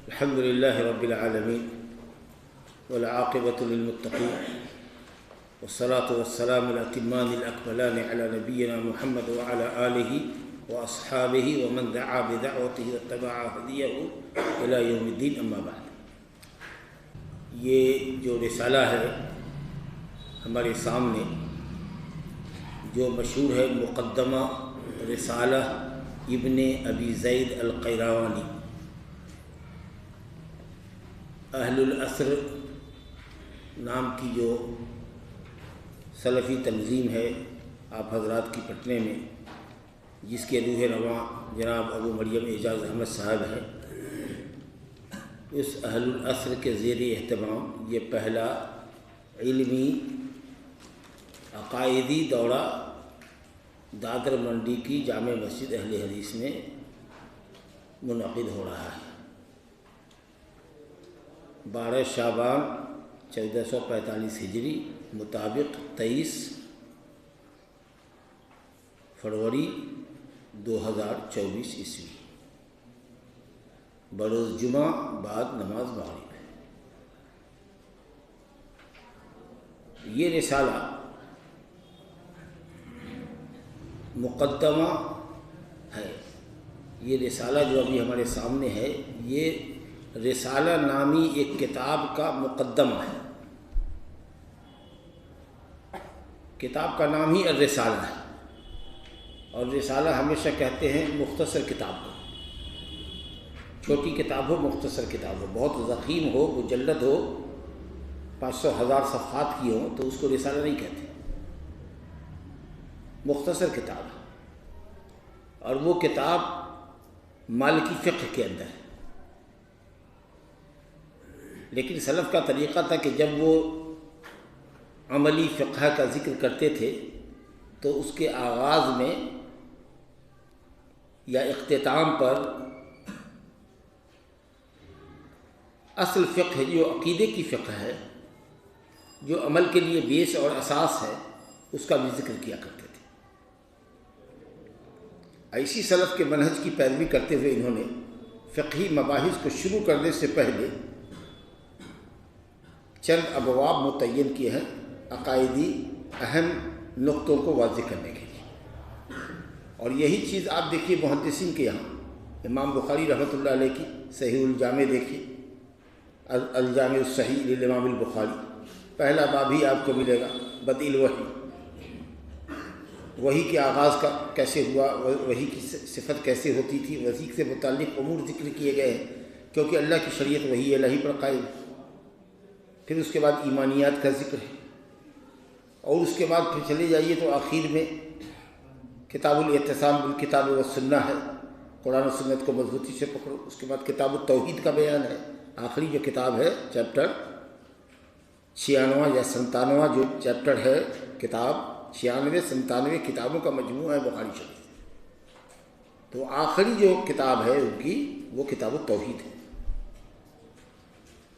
الحمد لله رب العالمين والعاقبة للمتقين والصلاة والسلام الأتمان الأكملان على نبينا محمد وعلى آله وأصحابه ومن دعا بدعوته واتبع هديه إلى يوم الدين أما بعد. یہ جو رسالہ ہے ہمارے سامنے جو مشہور ہے مقدمہ رسالہ ابن ابی زید القیروانی، اہل العصر نام کی جو سلفی تنظیم ہے آپ حضرات کی پٹنے میں، جس کے روح رواں جناب ابو مریم اعجاز احمد صاحب ہیں، اس اہل العصر کے زیر اہتمام یہ پہلا علمی عقائدی دورہ دادر منڈی کی جامع مسجد اہل حدیث میں منعقد ہو رہا ہے. 12 شعبان 1445 ہجری مطابق 23 فروری 2024 عیسوی بروز جمعہ بعد نماز مغرب. یہ رسالہ مقدمہ ہے. یہ رسالہ جو ابھی ہمارے سامنے ہے یہ رسالہ نامی ایک کتاب کا مقدمہ ہے. کتاب کا نام ہی الرسالہ ہے، اور رسالہ ہمیشہ کہتے ہیں مختصر کتاب کو. چھوٹی کتاب ہو، مختصر کتاب ہو، بہت ضخیم ہو، مجلد ہو، 500,000 صفحات کی ہو تو اس کو رسالہ نہیں کہتے. مختصر کتاب ہے، اور وہ کتاب مالکی فقہ کے اندر ہے. لیکن سلف کا طریقہ تھا کہ جب وہ عملی فقہ کا ذکر کرتے تھے تو اس کے آغاز میں یا اختتام پر اصل فقہ جو عقیدے کی فقہ ہے، جو عمل کے لیے بیس اور اساس ہے، اس کا بھی ذکر کیا کرتے تھے. ایسی سلف کے منہج کی پیروی کرتے ہوئے انہوں نے فقہی مباحث کو شروع کرنے سے پہلے چند ابواب متعین کیے ہیں عقائدی اہم نقطوں کو واضح کرنے کے لیے. اور یہی چیز آپ دیکھیے محدثین کے یہاں، امام بخاری رحمۃ اللہ علیہ کی صحیح الجامع دیکھیے، الجامع الصحیح للامام البخاری، پہلا باب ہی آپ کو ملے گا بدء الوحی، وحی کے آغاز کا کیسے ہوا، وحی کی صفت کیسے ہوتی تھی، وحی سے متعلق امور ذکر کیے گئے ہیں کیونکہ اللہ کی شریعت وحی الہی پر قائم ہے. پھر اس کے بعد ایمانیات کا ذکر ہے، اور اس کے بعد پھر چلے جائیے تو آخر میں کتاب الاعتصام بالکتاب والسنہ ہے، قرآن و سنت کو مضبوطی سے پکڑو. اس کے بعد کتاب التوحید کا بیان ہے. آخری جو کتاب ہے چیپٹر 96 یا 97 جو چیپٹر ہے، کتاب 96-97 کتابوں کا مجموعہ ہے بخاری شریف. تو آخری جو کتاب ہے ان کی وہ کتاب التوحید ہے.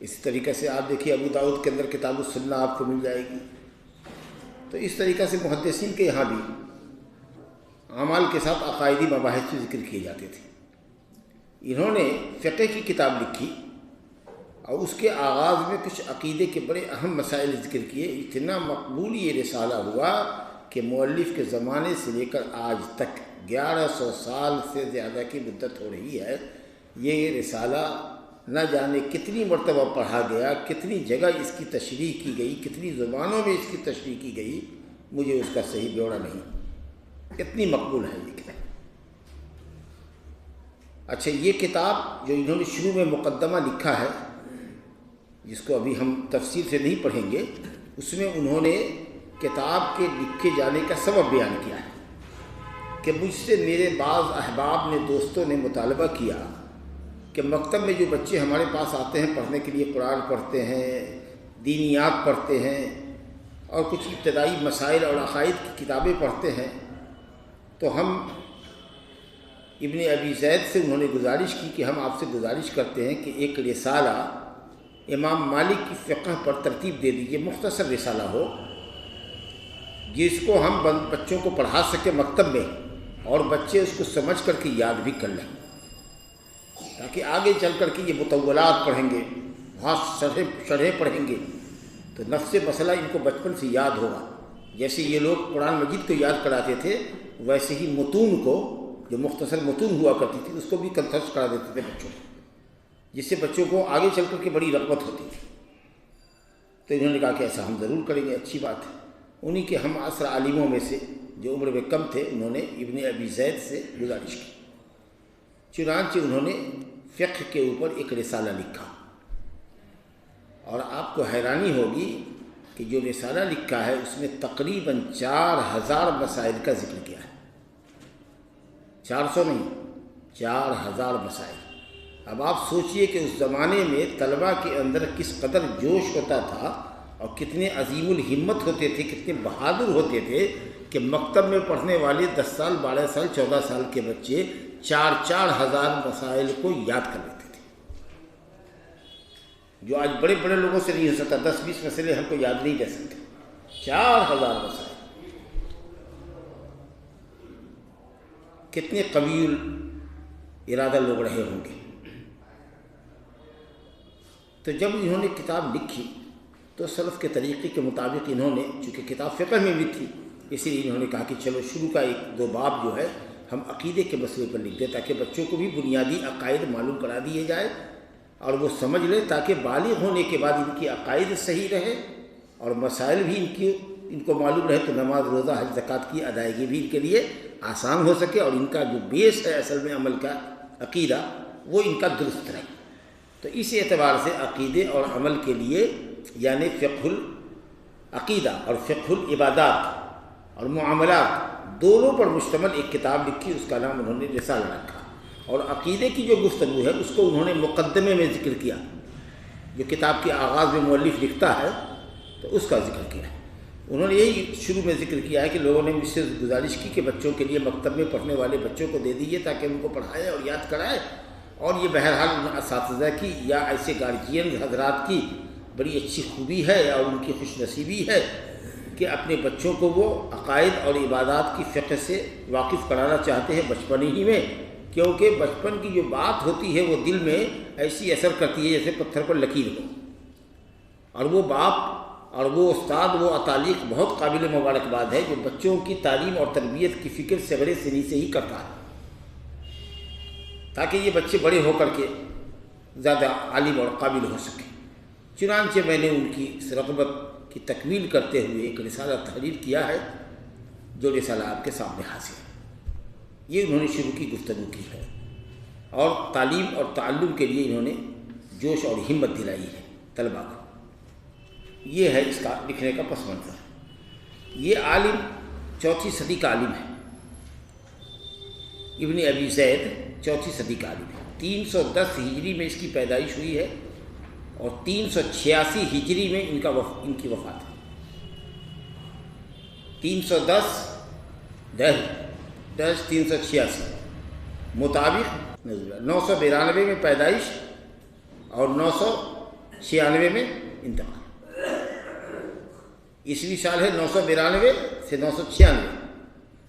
اسی طریقے سے آپ دیکھیے ابو داؤد کے اندر کتاب السنہ آپ کو مل جائے گی. تو اس طریقے سے محدثین کے یہاں بھی اعمال کے ساتھ عقائدی مباحث سے ذکر کیے جاتے تھے. انہوں نے فقہ کی کتاب لکھی اور اس کے آغاز میں کچھ عقیدے کے بڑے اہم مسائل ذکر کیے. اتنا مقبول یہ رسالہ ہوا کہ مؤلف کے زمانے سے لے کر آج تک 1100 سال سے زیادہ کی مدت ہو رہی ہے. یہ رسالہ نہ جانے کتنی مرتبہ پڑھا گیا، کتنی جگہ اس کی تشریح کی گئی، کتنی زبانوں میں اس کی تشریح کی گئی، مجھے اس کا صحیح بیورا نہیں. کتنی مقبول ہے یہ کتاب. اچھا، یہ کتاب جو انہوں نے شروع میں مقدمہ لکھا ہے، جس کو ابھی ہم تفصیل سے نہیں پڑھیں گے، اس میں انہوں نے کتاب کے لکھے جانے کا سبب بیان کیا ہے کہ مجھ سے میرے بعض احباب نے، دوستوں نے مطالبہ کیا کہ مکتب میں جو بچے ہمارے پاس آتے ہیں پڑھنے کے لیے، قرآن پڑھتے ہیں، دینیات پڑھتے ہیں، اور کچھ ابتدائی مسائل اور عقائد کی کتابیں پڑھتے ہیں، تو ہم ابن ابی زید سے انہوں نے گزارش کی کہ ہم آپ سے گزارش کرتے ہیں کہ ایک رسالہ امام مالک کی فقہ پر ترتیب دے دیجیے، مختصر رسالہ ہو جس کو ہم بچوں کو پڑھا سکیں مکتب میں، اور بچے اس کو سمجھ کر کے یاد بھی کر لیں. تاکہ آگے چل کر کے یہ مطولات پڑھیں گے، وہاں شرحیں پڑھیں گے تو نفس مسئلہ ان کو بچپن سے یاد ہوگا۔ جیسے یہ لوگ قرآن مجید کو یاد کراتے تھے، ویسے ہی متون کو، جو مختصر متون ہوا کرتی تھی، اس کو بھی کنٹھسٹ کرا دیتے تھے بچوں کو، جس سے بچوں کو آگے چل کر کے بڑی رغبت ہوتی تھی۔ تو انہوں نے کہا کہ ایسا ہم ضرور کریں گے، اچھی بات ہے۔ انہی کے ہم عصر عالموں میں سے جو عمر میں کم تھے، انہوں نے ابن ابی زید سے گزارش کی، چنانچہ انہوں نے فقہ کے اوپر ایک رسالہ لکھا، اور آپ کو حیرانی ہوگی کہ جو رسالہ لکھا ہے اس میں تقریباً 4000 مسائل کا ذکر کیا ہے، 400 نہیں، 4000 مسائل۔ اب آپ سوچئے کہ اس زمانے میں طلباء کے اندر کس قدر جوش ہوتا تھا اور کتنے عظیم الہمت ہوتے تھے، کتنے بہادر ہوتے تھے کہ مکتب میں پڑھنے والے 10 سال 12 سال 14 سال کے بچے 4,000 مسائل کو یاد کر لیتے تھے، جو آج بڑے بڑے لوگوں سے نہیں ہو سکتا۔ 10-20 مسئلے ہم کو یاد نہیں رہ سکتے، 4,000 مسائل۔ کتنے قوی ارادہ لوگ رہے ہوں گے۔ تو جب انہوں نے کتاب لکھی تو سلف کے طریقے کے مطابق انہوں نے، چونکہ کتاب فقہ میں بھی تھی، اسی لیے انہوں نے کہا کہ چلو شروع کا 1-2 باب جو ہے ہم عقیدے کے مسئلے پر لکھ دیں، تاکہ بچوں کو بھی بنیادی عقائد معلوم کرا دیے جائے اور وہ سمجھ لیں، تاکہ بالغ ہونے کے بعد ان کی عقائد صحیح رہے اور مسائل بھی ان کو معلوم رہے، تو نماز روزہ حج زکوٰۃ کی ادائیگی بھی ان کے لیے آسان ہو سکے، اور ان کا جو بیس ہے اصل میں عمل کا، عقیدہ، وہ ان کا درست رہے۔ تو اس اعتبار سے عقیدے اور عمل کے لیے، یعنی فقہ العقیدہ اور فقہ العبادات اور معاملات، دونوں پر مشتمل ایک کتاب لکھی، اس کا نام انہوں نے رسالہ رکھا۔ اور عقیدے کی جو گفتگو ہے اس کو انہوں نے مقدمے میں ذکر کیا، جو کتاب کے آغاز میں مؤلف لکھتا ہے تو اس کا ذکر کیا ہے۔ انہوں نے یہی شروع میں ذکر کیا ہے کہ لوگوں نے مجھ سے گزارش کی کہ بچوں کے لیے مکتب میں پڑھنے والے بچوں کو دے دیجیے تاکہ ان کو پڑھائے اور یاد کرائے، اور یہ بہرحال ان اساتذہ کی یا ایسے گارجین حضرات کی بڑی اچھی خوبی ہے اور ان کی خوش نصیبی ہے کہ اپنے بچوں کو وہ عقائد اور عبادات کی فقہ سے واقف کرانا چاہتے ہیں بچپن ہی میں، کیونکہ بچپن کی جو بات ہوتی ہے وہ دل میں ایسی اثر کرتی ہے جیسے پتھر پر لکیر ہو، اور وہ باپ اور وہ استاد، وہ اتالیق بہت قابل مبارکباد ہے جو بچوں کی تعلیم اور تربیت کی فکر صغر سنی سے ہی کرتا ہے، تاکہ یہ بچے بڑے ہو کر کے زیادہ عالم اور قابل ہو سکیں۔ چنانچہ میں نے ان کی اس رغبت کی تکمیل کرتے ہوئے ایک رسالہ تحریر کیا ہے، جو رسالہ آپ کے سامنے حاضر ہے۔ یہ انہوں نے شروع کی گفتگو کی ہے، اور تعلیم اور تعلم کے لیے انہوں نے جوش اور ہمت دلائی ہے طلباء کو۔ یہ ہے اس کا لکھنے کا پس منظر۔ یہ عالم 4 صدی کا عالم ہے، ابن ابی زید 4 صدی کا عالم ہے۔ 310 ہجری میں اس کی پیدائش ہوئی ہے اور 386 ہجری میں ان کی وفات ہے۔ 310-386 مطابق 992 میں پیدائش اور 996 میں انتقال۔ عیسوی سال ہے 992 سے 996،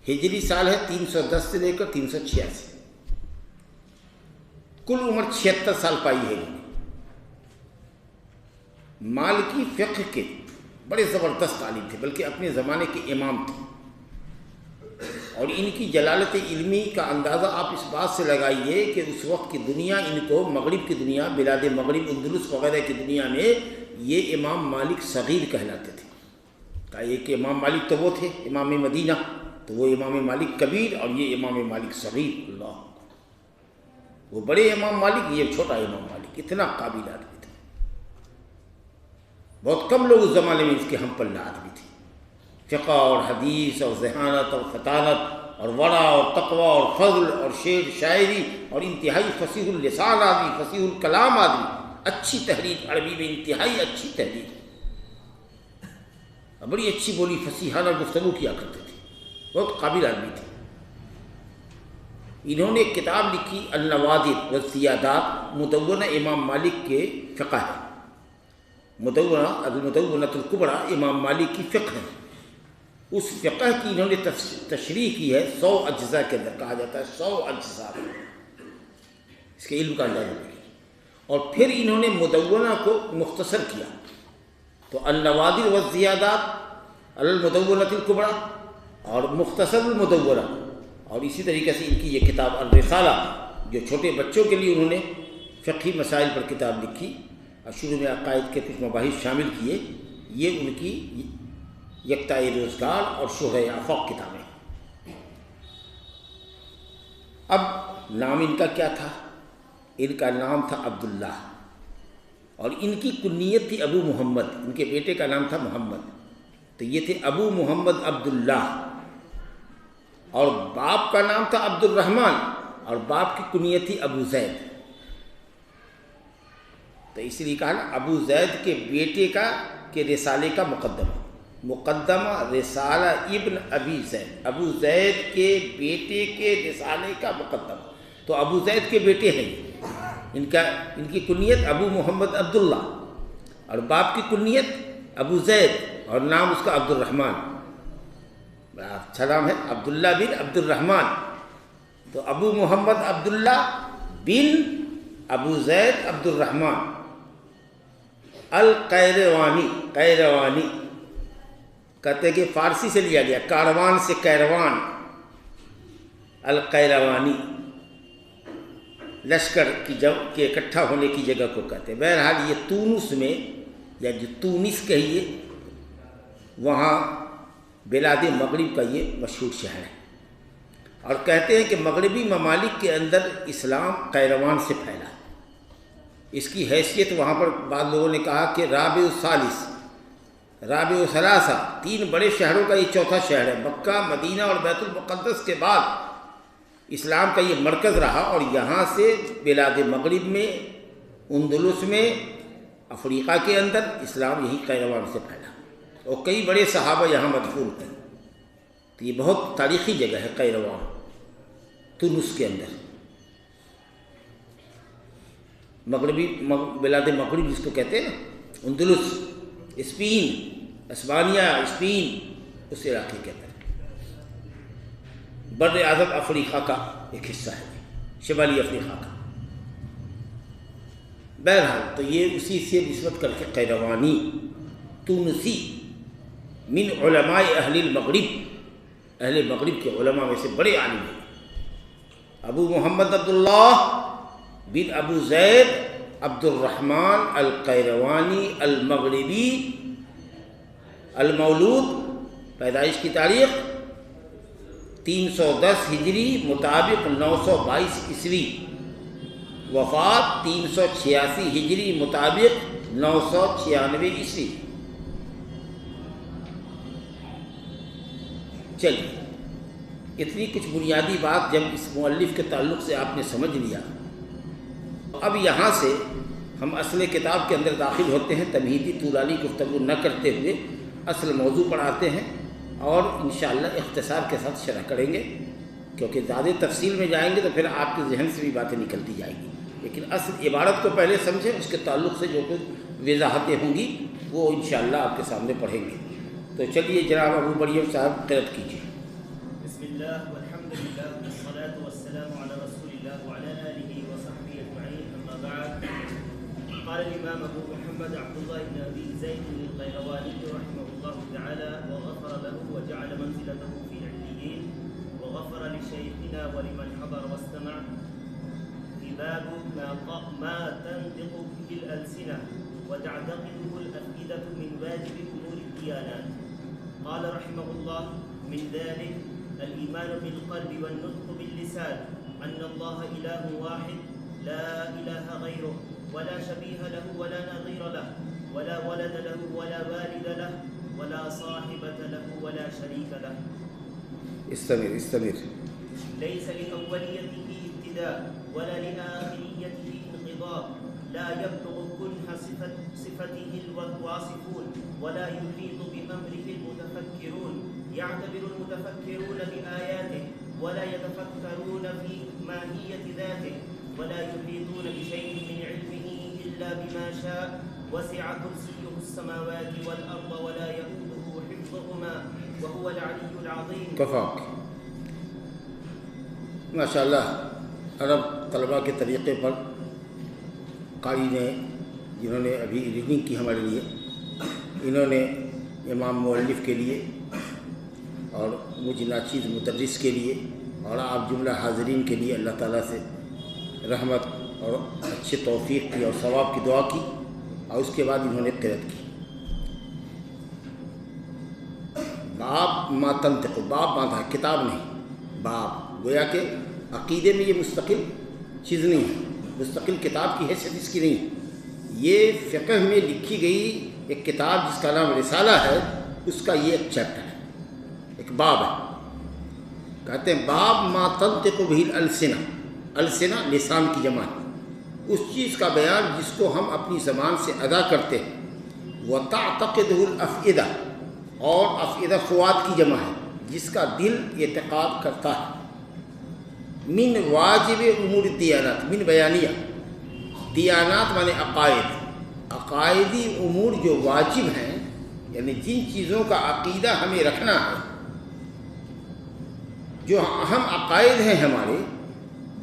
ہجری سال ہے 310 سے لے کر 386، کل عمر 76 سال پائی ہے۔ مالکی فقہ کے بڑے زبردست عالم تھے، بلکہ اپنے زمانے کے امام تھے، اور ان کی جلالت علمی کا اندازہ آپ اس بات سے لگائیے کہ اس وقت کی دنیا ان کو، مغرب کی دنیا، بلاد مغرب اندلس وغیرہ کی دنیا میں یہ امام مالک صغیر کہلاتے تھے۔ کہا یہ کہ امام مالک تو وہ تھے امام مدینہ، تو وہ امام مالک کبیر اور یہ امام مالک صغیر۔ اللہ، وہ بڑے امام مالک، یہ چھوٹا امام مالک، اتنا قابل آدمی تھا۔ بہت کم لوگ اس زمانے میں اس کے ہم پلہ آدمی تھے، فقہ اور حدیث اور ذہانت اور فطانت اور ورع اور تقوی اور فضل اور شعر شاعری اور انتہائی فصیح اللسان آدمی، فصیح الکلام آدمی، اچھی تحریر، عربی میں انتہائی اچھی تحریر، بڑی اچھی بولی فصیحانہ گفتگو کیا کرتے تھے، بہت قابل آدمی تھے۔ انہوں نے ایک کتاب لکھی النوادر والزیادات، مدونہ امام مالک کے فقہ ہے، المدونۃ الکبریٰ امام مالک کی فقہ ہے۔ اس فقہ کی انہوں نے تشریح کی ہے 100 اجزاء کے اندر، کہا جاتا ہے 100 اجزاء، اس کے علم کا اندازہ لگے. اور پھر انہوں نے مدونہ کو مختصر کیا. تو النوادر والزیادات علی المدونۃ الکبریٰ اور مختصر المدونہ، اور اسی طریقے سے ان کی یہ کتاب الرسالہ جو چھوٹے بچوں کے لیے انہوں نے فقہی مسائل پر کتاب لکھی اور شروع میں عقائد کے کچھ مباحث شامل کیے. یہ ان کی یکتائے روزگار اور شہرۂ آفاق کتابیں. اب نام ان کا کیا تھا؟ ان کا نام تھا عبداللہ، اور ان کی کنیت تھی ابو محمد. ان کے بیٹے کا نام تھا محمد، تو یہ تھے ابو محمد عبداللہ. اور باپ کا نام تھا عبد الرحمن، اور باپ کی کنیت تھی ابو زید. تو اس لیے کہا نا ابو زید کے بیٹے کا کے رسالے کا مقدمہ رسالہ ابن ابی زید، ابو زید کے بیٹے کے رسالے کا مقدمہ. تو ابو زید کے بیٹے ہیں ان کی کنیت ابو محمد عبداللہ، اور باپ کی کنیت ابو زید، اور نام اس کا عبد الرحمن. بڑا اچھا نام ہے، عبداللہ بن عبد الرحمن. تو ابو محمد عبداللہ بن ابو زید عبد الرحمن القیروانی. قیروانی کہتے ہیں کہ فارسی سے لیا گیا، کاروان سے کیروان. القیروانی لشکر کی کے اکٹھا ہونے کی جگہ کو کہتے ہیں. بہرحال یہ تونس میں، یا جو تونس کہیے، وہاں بلاد مغرب کا یہ مشہور شہر ہے. اور کہتے ہیں کہ مغربی ممالک کے اندر اسلام قیروان سے پھیلا. اس کی حیثیت وہاں پر بعض لوگوں نے کہا کہ رابع الثالث، رابع الثلاثہ، 3 بڑے شہروں کا یہ چوتھا شہر ہے. مکہ، مدینہ اور بیت المقدس کے بعد اسلام کا یہ مرکز رہا، اور یہاں سے بلاد مغرب میں، اندلس میں، افریقہ کے اندر اسلام یہی قیروان سے پھیلا، اور کئی بڑے صحابہ یہاں مدفون ہیں. تو یہ بہت تاریخی جگہ ہے قیروان، تونس کے اندر. مغربی بلاد مغرب جس کو کہتے ہیں نا، اندلس، اسپین، اسپانیہ، اسپین، اس علاقے کے اندر بر اعظم افریقہ کا ایک حصہ ہے، شمالی افریقہ کا. بہرحال تو یہ اسی سے نسبت کر کے قیروانی تونسی من علماء اہل المغرب، اہل مغرب کے علماء میں سے بڑے عالم ہیں. ابو محمد عبداللہ بن ابو زید عبد الرحمن القیروانی المغربی المولود، پیدائش کی تاریخ 310 ہجری مطابق 922 عیسوی، وفات 386 ہجری مطابق 996 عیسوی. چلیے اتنی کچھ بنیادی بات جب اس مؤلف کے تعلق سے آپ نے سمجھ لیا، اب یہاں سے ہم اصل کتاب کے اندر داخل ہوتے ہیں. تمہیدی طولانی گفتگو نہ کرتے ہوئے اصل موضوع پر آتے ہیں، اور انشاءاللہ اختصار کے ساتھ شرح کریں گے، کیونکہ زیادہ تفصیل میں جائیں گے تو پھر آپ کے ذہن سے بھی باتیں نکلتی جائیں گی. لیکن اصل عبارت کو پہلے سمجھیں، اس کے تعلق سے جو کچھ وضاحتیں ہوں گی وہ انشاءاللہ آپ کے سامنے پڑھیں گے. تو چلیے جناب ابو مریم صاحب قرأت کیجیے. بسم اللہ والحمد للہ والصلاة والسلام علی رسول اللہ وعلی آلہ وصحبہ اجمعین، اما بعد. قال الامام ابو محمد عبداللہ بن ابی زید القیروانی رحمہ اللہ تعالی وغفر له وجعل منزلته في العليين وغفر لشيخنا ولمن حضر واستمع. في باب ما تنطق به الألسنة وتعتقده الأفئدة من واجب أمور الديانات. قال رحمه الله: من ذلك الإيمان بالقلب والنطق باللسان أن الله إله واحد لا إله غيره ولا شبيه له ولا نظير له ولا ولد له ولا والد له ولا صاحبة له ولا شريك له. استمر. ليس لأوليته ابتداء ولا لآخريته انقضاء، لا يبلغ كنه صفته الواصفون ولا يحيط بأمره المتفكرون. يعتبر المتفكرون بآياته ولا يتفكرون في ماهية ذاته ولا يحيطون بشيء من علمه إلا بما شاء. وسع كرسيه السماوات والأرض ولا يؤوده حفظهما وهو العلي العظيم. کفاک. ماشاء اللہ عرب طلباء کے طریقے پر قاری نے جنہوں نے ابھی ریڈنگ کی ہمارے لیے، انہوں نے امام مؤلف کے لیے اور مجھ ناچیز مدرس کے لیے اور آپ جملہ حاضرین کے لیے اللہ تعالیٰ سے رحمت اور اچھے توفیق کی اور ثواب کی دعا کی، اور اس کے بعد انہوں نے قرأت کی۔ باب ما تنطق، باب باندھا ہے، کتاب نہیں، باب، گویا کہ عقیدے میں یہ مستقل چیز نہیں ہے، مستقل کتاب کی حیثیت اس کی نہیں ہے، یہ فقہ میں لکھی گئی ایک کتاب جس کا نام رسالہ ہے، اس کا یہ ایک چیپٹر ہے، ایک باب ہے۔ کہتے ہیں باب ما تنطق بہ الالسنہ، السنہ لسان کی جمع ہے، اس چیز کا بیان جس کو ہم اپنی زبان سے ادا کرتے ہیں، وتعتقدہ الافئدہ، اور افئدہ فؤاد کی جمع ہے، جس کا دل اعتقاد کرتا ہے، من واجب امور الدیانات، من بیانیہ، دیانات مانے عقائد، عقائدی امور جو واجب ہیں، یعنی جن چیزوں کا عقیدہ ہمیں رکھنا ہے، جو اہم عقائد ہیں ہمارے،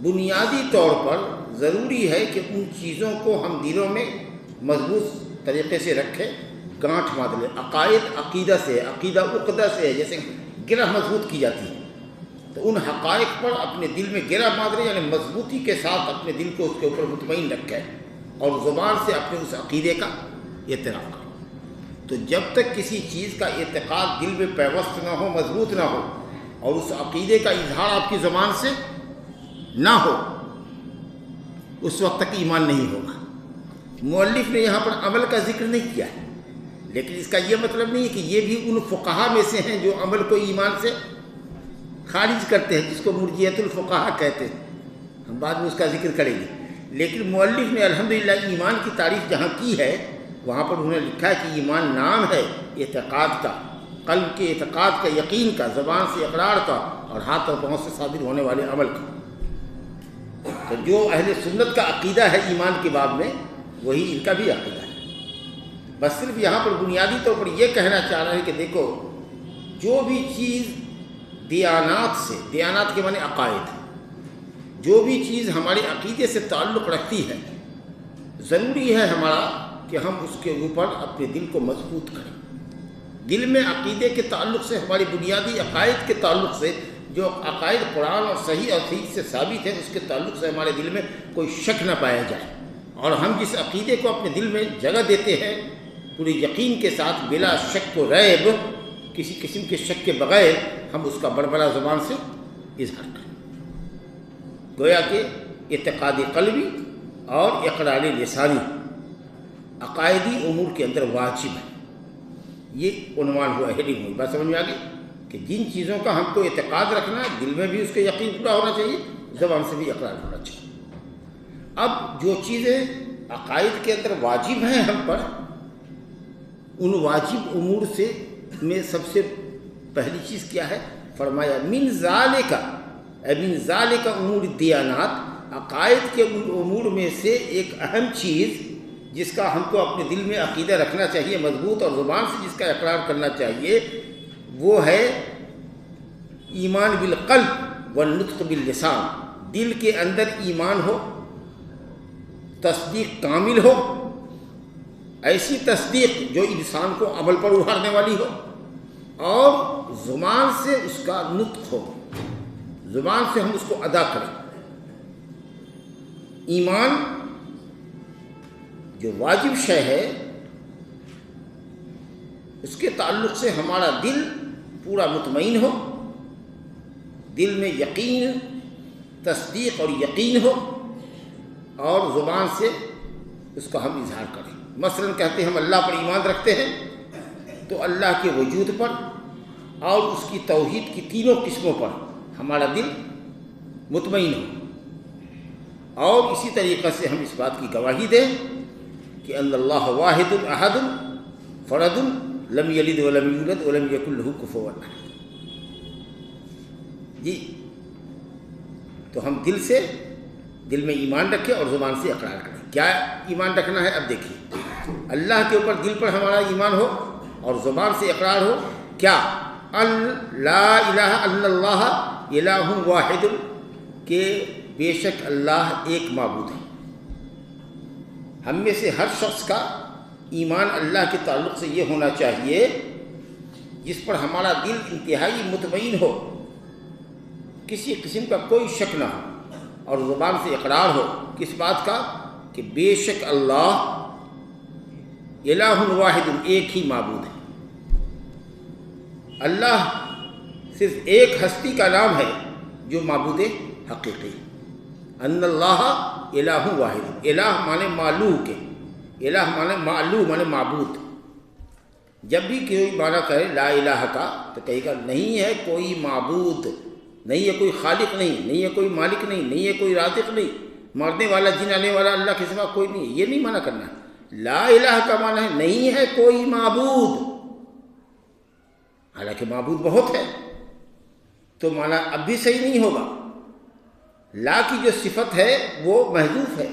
بنیادی طور پر ضروری ہے کہ ان چیزوں کو ہم دلوں میں مضبوط طریقے سے رکھیں، گانٹھ باندھ لیں۔ عقائد عقیدہ سے ہے، عقیدہ عقدہ سے ہے، جیسے گرہ مضبوط کی جاتی ہے، تو ان حقائق پر اپنے دل میں گرہ باندھ لیں، یعنی مضبوطی کے ساتھ اپنے دل کو اس کے اوپر مطمئن رکھیں اور زبان سے اپنے اس عقیدے کا اعتراف کریں۔ تو جب تک کسی چیز کا اعتقاد دل میں پیوست نہ ہو، مضبوط نہ ہو، اور اس عقیدے کا اظہار آپ کی زبان سے نہ ہو، اس وقت تک ایمان نہیں ہوگا۔ مؤلف نے یہاں پر عمل کا ذکر نہیں کیا ہے، لیکن اس کا یہ مطلب نہیں ہے کہ یہ بھی ان فقہا میں سے ہیں جو عمل کو ایمان سے خارج کرتے ہیں، جس کو مرجئیۃ الفقہا کہتے ہیں، ہم بعد میں اس کا ذکر کریں گے۔ لیکن مؤلف نے الحمدللہ ایمان کی تعریف جہاں کی ہے، وہاں پر انہوں نے لکھا ہے کہ ایمان نام ہے اعتقاد کا، قلب کے اعتقاد کا، یقین کا، زبان سے اقرار کا، اور ہاتھ اور پاؤں سے صادر ہونے والے عمل کا۔ تو جو اہل سنت کا عقیدہ ہے ایمان کے باب میں، وہی ان کا بھی عقیدہ ہے۔ بس صرف یہاں پر بنیادی طور پر یہ کہنا چاہ رہے ہیں کہ دیکھو، جو بھی چیز دیانات سے، دیانات کے معنی عقائد، جو بھی چیز ہمارے عقیدے سے تعلق رکھتی ہے، ضروری ہے ہمارا کہ ہم اس کے اوپر اپنے دل کو مضبوط کریں۔ دل میں عقیدے کے تعلق سے، ہماری بنیادی عقائد کے تعلق سے، جو عقائد قرآن اور صحیح اور صحیح سے ثابت ہے، اس کے تعلق سے ہمارے دل میں کوئی شک نہ پایا جائے، اور ہم جس عقیدے کو اپنے دل میں جگہ دیتے ہیں پورے یقین کے ساتھ، بلا شک و ریب، کسی قسم کے شک کے بغیر، ہم اس کا بڑبڑا زبان سے اظہار کریں۔ گویا کہ اعتقاد قلبی اور اقرار لسانی عقائدی امور کے اندر واجب ہے، یہ عنوان ہوا، ہیڈنگ ہوئی، بات سمجھ میں آ گئی کہ جن چیزوں کا ہم کو اعتقاد رکھنا ہے، دل میں بھی اس کے یقین پورا ہونا چاہیے، زبان سے بھی اقرار ہونا چاہیے۔ اب جو چیزیں عقائد کے اندر واجب ہیں ہم پر، ان واجب امور سے میں سب سے پہلی چیز کیا ہے؟ فرمایا من ذالک، من ذالک امور الدیانات، عقائد کے امور میں سے ایک اہم چیز جس کا ہم کو اپنے دل میں عقیدہ رکھنا چاہیے مضبوط، اور زبان سے جس کا اقرار کرنا چاہیے، وہ ہے ایمان بالقلب والنطق باللسان۔ دل کے اندر ایمان ہو، تصدیق کامل ہو، ایسی تصدیق جو انسان کو عمل پر ابھارنے والی ہو، اور زبان سے اس کا نطق ہو، زبان سے ہم اس کو ادا کریں۔ ایمان جو واجب شے ہے، اس کے تعلق سے ہمارا دل پورا مطمئن ہو، دل میں یقین، تصدیق اور یقین ہو، اور زبان سے اس کا ہم اظہار کریں۔ مثلا کہتے ہیں ہم اللہ پر ایمان رکھتے ہیں، تو اللہ کے وجود پر اور اس کی توحید کی تینوں قسموں پر ہمارا دل مطمئن ہو، اور اسی طریقے سے ہم اس بات کی گواہی دیں کہ ان اللہ واحد احد فرد لم یلد ولم یولد ولم یکن لہ کفوا احد۔ جی، تو ہم دل میں ایمان رکھیں اور زبان سے اقرار کریں۔ کیا ایمان رکھنا ہے؟ اب دیکھیے، اللہ کے اوپر دل پر ہمارا ایمان ہو اور زبان سے اقرار ہو، کیا؟ لا الہ الا اللہ الہ واحد، کہ بے شک اللہ ایک معبود ہے۔ ہم میں سے ہر شخص کا ایمان اللہ کے تعلق سے یہ ہونا چاہیے جس پر ہمارا دل انتہائی مطمئن ہو، کسی قسم کا کوئی شک نہ ہو، اور زبان سے اقرار ہو کس بات کا کہ بے شک اللہ الہ واحد، ایک ہی معبود ہے۔ اللہ صرف ایک ہستی کا نام ہے جو معبود حقیقی۔ ان اللہ الہ واحد، الہ مانے معلوہ کے، الہ مانے معلوہ مانے معبود۔ جب بھی کوئی معنی کرے لا الہ کا تو کہے گا نہیں ہے کوئی معبود، نہیں ہے کوئی خالق، نہیں ہے کوئی مالک، نہیں ہے کوئی رازق، نہیں مرنے والا جنانے والا اللہ کے سوا کوئی نہیں ہے، یہ نہیں معنی کرنا ہے۔ لا الہ کا معنی ہے نہیں ہے کوئی معبود، حالانکہ معبود بہت ہے، تو معنی اب بھی صحیح نہیں ہوگا۔ لا کی جو صفت ہے وہ محذوف ہے،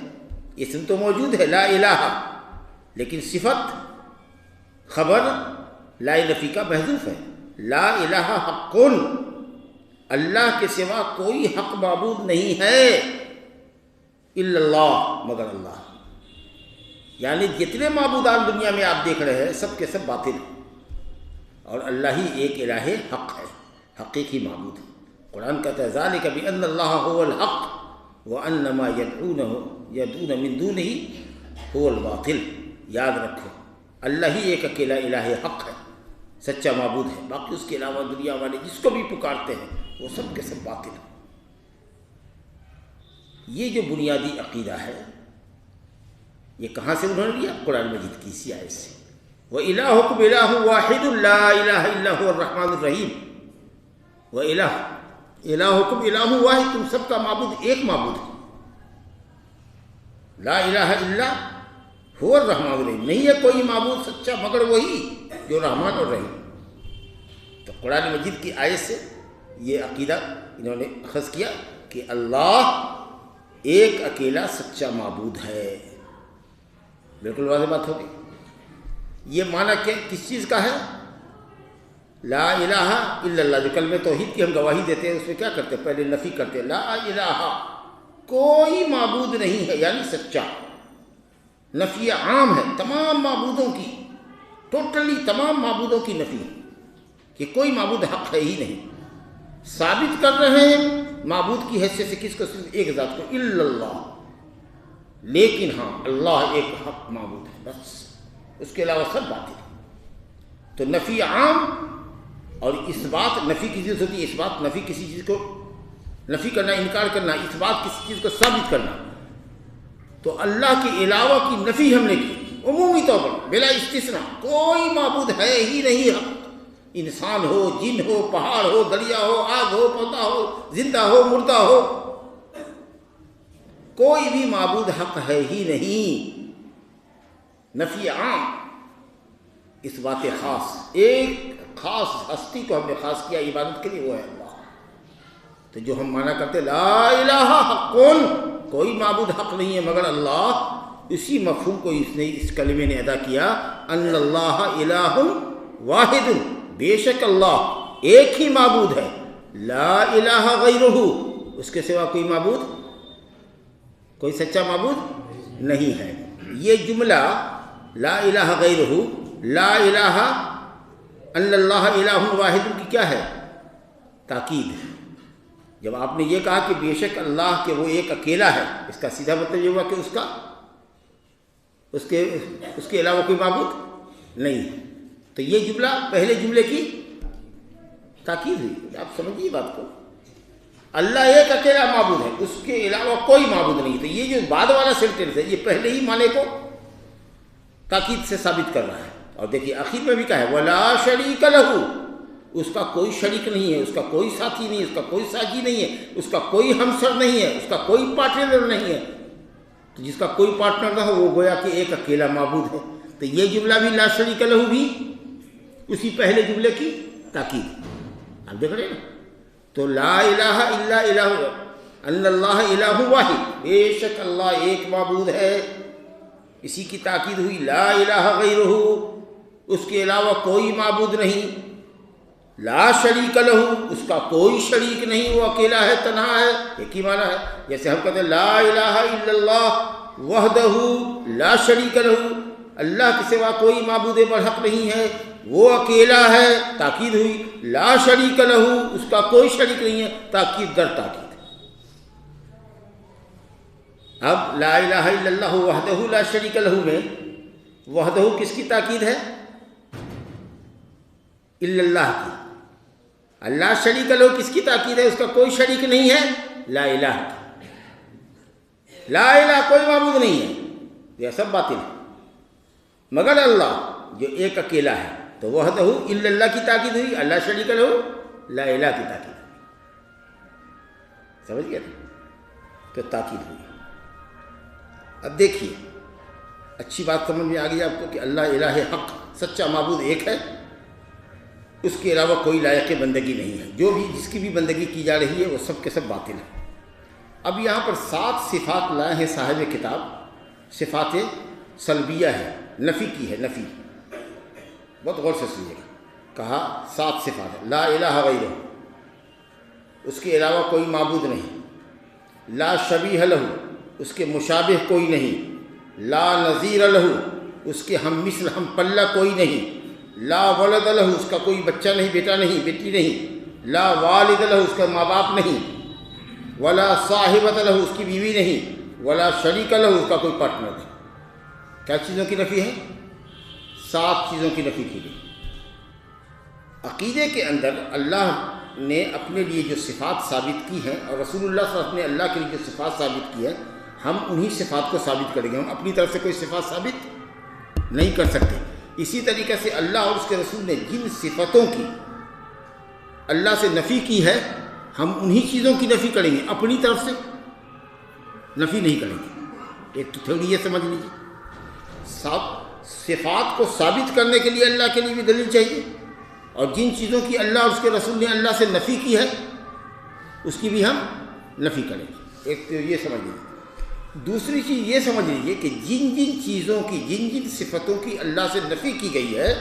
اسم تو موجود ہے لا الہ، لیکن صفت خبر لا نفی کا محذوف ہے۔ لا الہ حق، اللہ کے سوا کوئی حق معبود نہیں ہے الا اللہ، مگر اللہ۔ یعنی جتنے معبودان دنیا میں آپ دیکھ رہے ہیں سب کے سب باطل ہیں، اور اللہ ہی ایک الہ حق ہے، حقیقی معبود ہے۔ قرآن کہتا ہے ذالک بأن اللہ هو الحق وأن ما يدعون من دونه هو الباطل۔ یاد رکھو اللہ ہی ایک اکیلا الہ حق ہے، سچا معبود ہے، باقی اس کے علاوہ دنیا والے جس کو بھی پکارتے ہیں وہ سب کے سب باطل ہیں۔ یہ جو بنیادی عقیدہ ہے یہ کہاں سے انہوں نے لیا؟ قرآن مجید کی اسی آیت سے، وَإِلَٰهُكُمْ إِلَٰهٌ وَاحِدٌ لَا إِلَٰهَ إِلَّا هُوَ الرَّحْمَٰنُ الرَّحِيمُ۔ الہکم الہ واحد، تم سب کا معبود ایک معبود ہے۔ لا الہ الا هو الرحمن الرحیم، نہیں ہے کوئی معبود سچا مگر وہی جو رحمان اور رحیم۔ تو قرآن مجید کی آیت سے یہ عقیدہ انہوں نے اخذ کیا کہ اللہ ایک اکیلا سچا معبود ہے۔ بالکل واضح بات ہوگی۔ یہ معنی کہ کس چیز کا ہے؟ لا الہ الا اللہ، جو کلمہ توحید کی ہم گواہی دیتے ہیں اس میں کیا کرتے ہیں؟ پہلے نفی کرتے ہیں، لا الہ کوئی معبود نہیں ہے، یعنی سچا۔ نفی عام ہے تمام معبودوں کی، ٹوٹلی تمام معبودوں کی نفی کہ کوئی معبود حق ہے ہی نہیں۔ ثابت کر رہے ہیں معبود کی حیثیت سے کس کو؟ صرف ایک ذات کو، الا اللہ، لیکن ہاں اللہ ایک حق معبود ہے، بس اس کے علاوہ سب باطل ہے۔ تو نفی عام اور اس بات، نفی کی چیز ہوتی ہے اس بات، نفی کسی چیز کو نفی کرنا، انکار کرنا، اس بات کسی چیز کو ثابت کرنا۔ تو اللہ کے علاوہ کی نفی ہم نے کی عمومی طور پر بلا استثناء، کوئی معبود ہے ہی نہیں حق، انسان ہو، جن ہو، پہاڑ ہو، دریا ہو، آگ ہو، پودا ہو، زندہ ہو، مردہ ہو، کوئی بھی معبود حق ہے ہی نہیں۔ نفی عام، اس بات خاص، ایک خاص ہستی کو ہم نے خاص کیا عبادت کے لیے، وہ ہے اللہ۔ تو جو ہم مانا کرتے لا الہ حق، کوئی معبود حق نہیں ہے مگر اللہ، اسی مفہوم کو اس نے اس کلمے نے ادا کیا، ان اللہ الہ واحد، بے شک اللہ ایک ہی معبود ہے، لا الہ غیرہ، اس کے سوا کوئی معبود، کوئی سچا معبود نہیں ہے۔ یہ جملہ لا الہ غیرہ، لا الہ ان اللہ الہ واحد کی کیا ہے؟ تاکید ہے۔ جب آپ نے یہ کہا کہ بے شک اللہ کہ وہ ایک اکیلا ہے، اس کا سیدھا مطلب یہ ہوا کہ اس کے علاوہ کوئی معبود نہیں ہے۔ تو یہ جملہ پہلے جملے کی تاکید ہوئی۔ آپ سمجھیے بات کو، اللہ ایک اکیلا معبود ہے، اس کے علاوہ کوئی معبود نہیں۔ تو یہ جو بعد والا سینٹینس ہے یہ پہلے ہی معنی کو تاکید سے ثابت کر رہا ہے۔ اور دیکھیے آخر میں بھی کہا ہے وَلَا شَرِيكَ لَهُ، اس کا کوئی شریک نہیں ہے، اس کا کوئی ساتھی نہیں ہے، اس کا کوئی ساجی نہیں ہے، اس کا کوئی ہمسر نہیں ہے، اس کا کوئی پارٹنر نہیں ہے۔ تو جس کا کوئی پارٹنر نہ ہو وہ گویا کہ ایک اکیلا معبود ہے۔ تو یہ جملہ بھی لا شریک لہ بھی اسی پہلے جملے کی تاکید، آپ دیکھ رہے ہیں نا۔ تو لا الہ الا الہ، ان اللہ الہ واحد، بے شک اللہ ایک معبود ہے، اسی کی تاکید ہوئی۔ لا الہ غیرہ، اس کے علاوہ کوئی معبود نہیں۔ لا شریک لہو، اس کا کوئی شریک نہیں، وہ اکیلا ہے، تنہا ہے، ایک ہی معنی ہے۔ جیسے ہم کہتے ہیں لا الہ الا اللہ وحدہ لا شریک لہو، اللہ کے سوا کوئی معبود برحق نہیں ہے، وہ اکیلا ہے، تاکید ہوئی۔ لا شریک لہو، اس کا کوئی شریک نہیں ہے، تاکید در تاکید۔ اب لا الہ الا اللہ وحدہ لا شریک لہو میں وحدہ کس کی تاکید ہے؟ الا اللہ کی۔ اللہ شریک لہو کس کی تاکید ہے؟ اس کا کوئی شریک نہیں ہے، لا الہ کی۔ لا الہ کوئی معبود نہیں ہے، یہ سب باطل ہے، مگر اللہ جو ایک اکیلا ہے، تو وحدہ الا اللہ کی تاکید ہوئی، اللہ شریک لہو لا الہ کی تاکید ہوئی۔ سمجھ گئے؟ تو تاکید ہوئی۔ اب دیکھیے اچھی بات سمجھ میں آ گئی آپ کو کہ اللہ الہ حق، سچا معبود ایک ہے، اس کے علاوہ کوئی لائق بندگی نہیں ہے، جو بھی جس کی بھی بندگی کی جا رہی ہے وہ سب کے سب باطل ہے۔ اب یہاں پر 7 صفات لائے ہیں صاحب کتاب، صفات سلبیہ ہے، نفی کی ہے، نفی، بہت غور سے سنیے گا۔ کہا 7 صفات ہے، لا الہ غیرہ، اس کے علاوہ کوئی معبود نہیں، لا شبیہ لہ، اس کے مشابہ کوئی نہیں، لا نظیر لہ، اس کے ہم مثل ہم پلہ کوئی نہیں، لا ولد لہ، اس کا کوئی بچہ نہیں، بیٹا نہیں، بیٹی نہیں، لا والد لہ، اس کا ماں باپ نہیں، ولا صاحبۃ لہ، اس کی بیوی نہیں، ولا شریک لہ، اس کا کوئی پارٹنر نہیں۔ کیا چیزوں کی نفی ہے؟ 7 چیزوں کی نفی کی گئی۔ عقیدے کے اندر اللہ نے اپنے لیے جو صفات ثابت کی ہیں، اور رسول اللہ صلی اللہ علیہ وسلم نے اللہ کے لیے جو صفات ثابت کی ہے، ہم انہی صفات کو ثابت کریں گے، ہم اپنی طرف سے کوئی صفات ثابت نہیں کر سکتے۔ اسی طریقے سے اللہ اور اس کے رسول نے جن صفتوں کی اللہ سے نفی کی ہے، ہم انہی چیزوں کی نفی کریں گے، اپنی طرف سے نفی نہیں کریں گے۔ ایک تو تھوڑی یہ سمجھ لیجیے، صفات کو ثابت کرنے کے لیے اللہ کے لیے بھی دلیل چاہیے، اور جن چیزوں کی اللہ اور اس کے رسول نے اللہ سے نفی کی ہے اس کی بھی ہم نفی کریں گے۔ ایک تو یہ سمجھ لیجیے۔ دوسری چیز یہ سمجھ لیجیے کہ جن جن چیزوں کی، جن جن صفتوں کی اللہ سے نفی کی گئی ہے،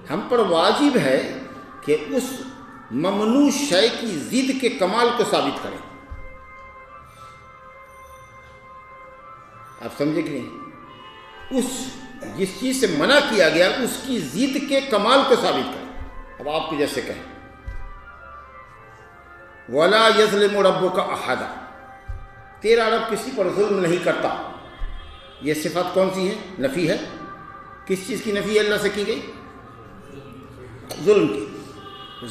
ہم پر واجب ہے کہ اس ممنوع شے کی ضد کے کمال کو ثابت کریں۔ آپ سمجھے کہ نہیں؟ اس جس چیز سے منع کیا گیا اس کی ضد کے کمال کو ثابت کریں۔ اب آپ کو جیسے کہیں وَلَا يَظْلِمُ رَبُّكَ أَحَدًا، تیرا رب کسی پر ظلم نہیں کرتا، یہ صفت کون سی ہے؟ نفی ہے۔ کس چیز کی نفی اللہ سے کی گئی؟ ظلم کی۔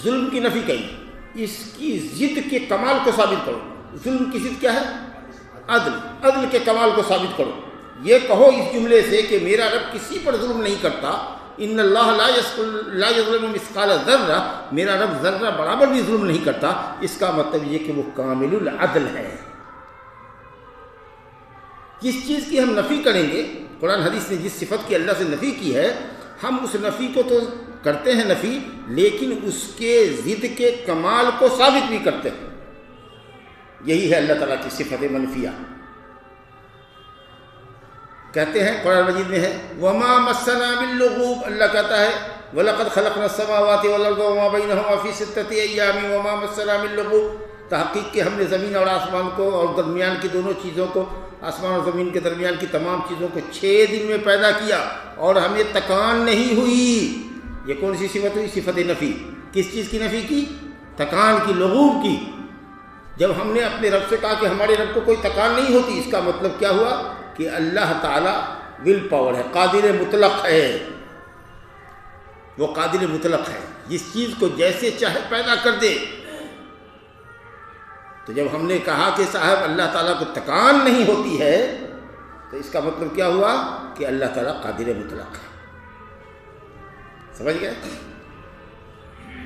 ظلم کی نفی کہی، اس کی ضد کے کمال کو ثابت کرو۔ ظلم کی ضد کیا ہے؟ عدل، عدل کے کمال کو ثابت کرو۔ یہ کہو اس جملے سے کہ میرا رب کسی پر ظلم نہیں کرتا، ان اللہ لا یظلم مثقال ذرہ، میرا رب ذرہ برابر بھی ظلم نہیں کرتا، اس کا مطلب یہ کہ وہ کامل العدل ہے۔ جس چیز کی ہم نفی کریں گے، قرآن حدیث نے جس صفت کی اللہ سے نفی کی ہے، ہم اس نفی کو تو کرتے ہیں نفی، لیکن اس کے ضد کے کمال کو ثابت بھی کرتے ہیں۔ یہی ہے اللہ تعالیٰ کی صفت منفیہ۔ کہتے ہیں قرآن مجید میں ہے وَمَا مَسَّنَا مِن لُغُوبٍ، اللہ کہتا ہے وَلَقَدْ خَلَقْنَا السَّمَاوَاتِ وَالْأَرْضَ وَمَا بَيْنَهُمَا فِي سِتَّةِ أَيَّامٍ وَمَا مَسَّنَا مِن لُغُوبٍ، تحقیق کہ ہم نے زمین اور آسمان کو اور درمیان کی دونوں چیزوں کو، آسمان اور زمین کے درمیان کی تمام چیزوں کو 6 دن میں پیدا کیا اور ہمیں تکان نہیں ہوئی۔ یہ کون سی صفت ہوئی؟ صفت نفی۔ کس چیز کی نفی کی؟ تکان کی، لغوب کی۔ جب ہم نے اپنے رب سے کہا کہ ہمارے رب کو کوئی تکان نہیں ہوتی، اس کا مطلب کیا ہوا کہ اللہ تعالیٰ ول پاور ہے، قادر مطلق ہے، وہ قادر مطلق ہے، جس چیز کو جیسے چاہے پیدا کر دے۔ تو جب ہم نے کہا کہ صاحب اللہ تعالیٰ کو تکان نہیں ہوتی ہے، تو اس کا مطلب کیا ہوا کہ اللہ تعالیٰ قادر مطلق ہے۔ سمجھ گئے؟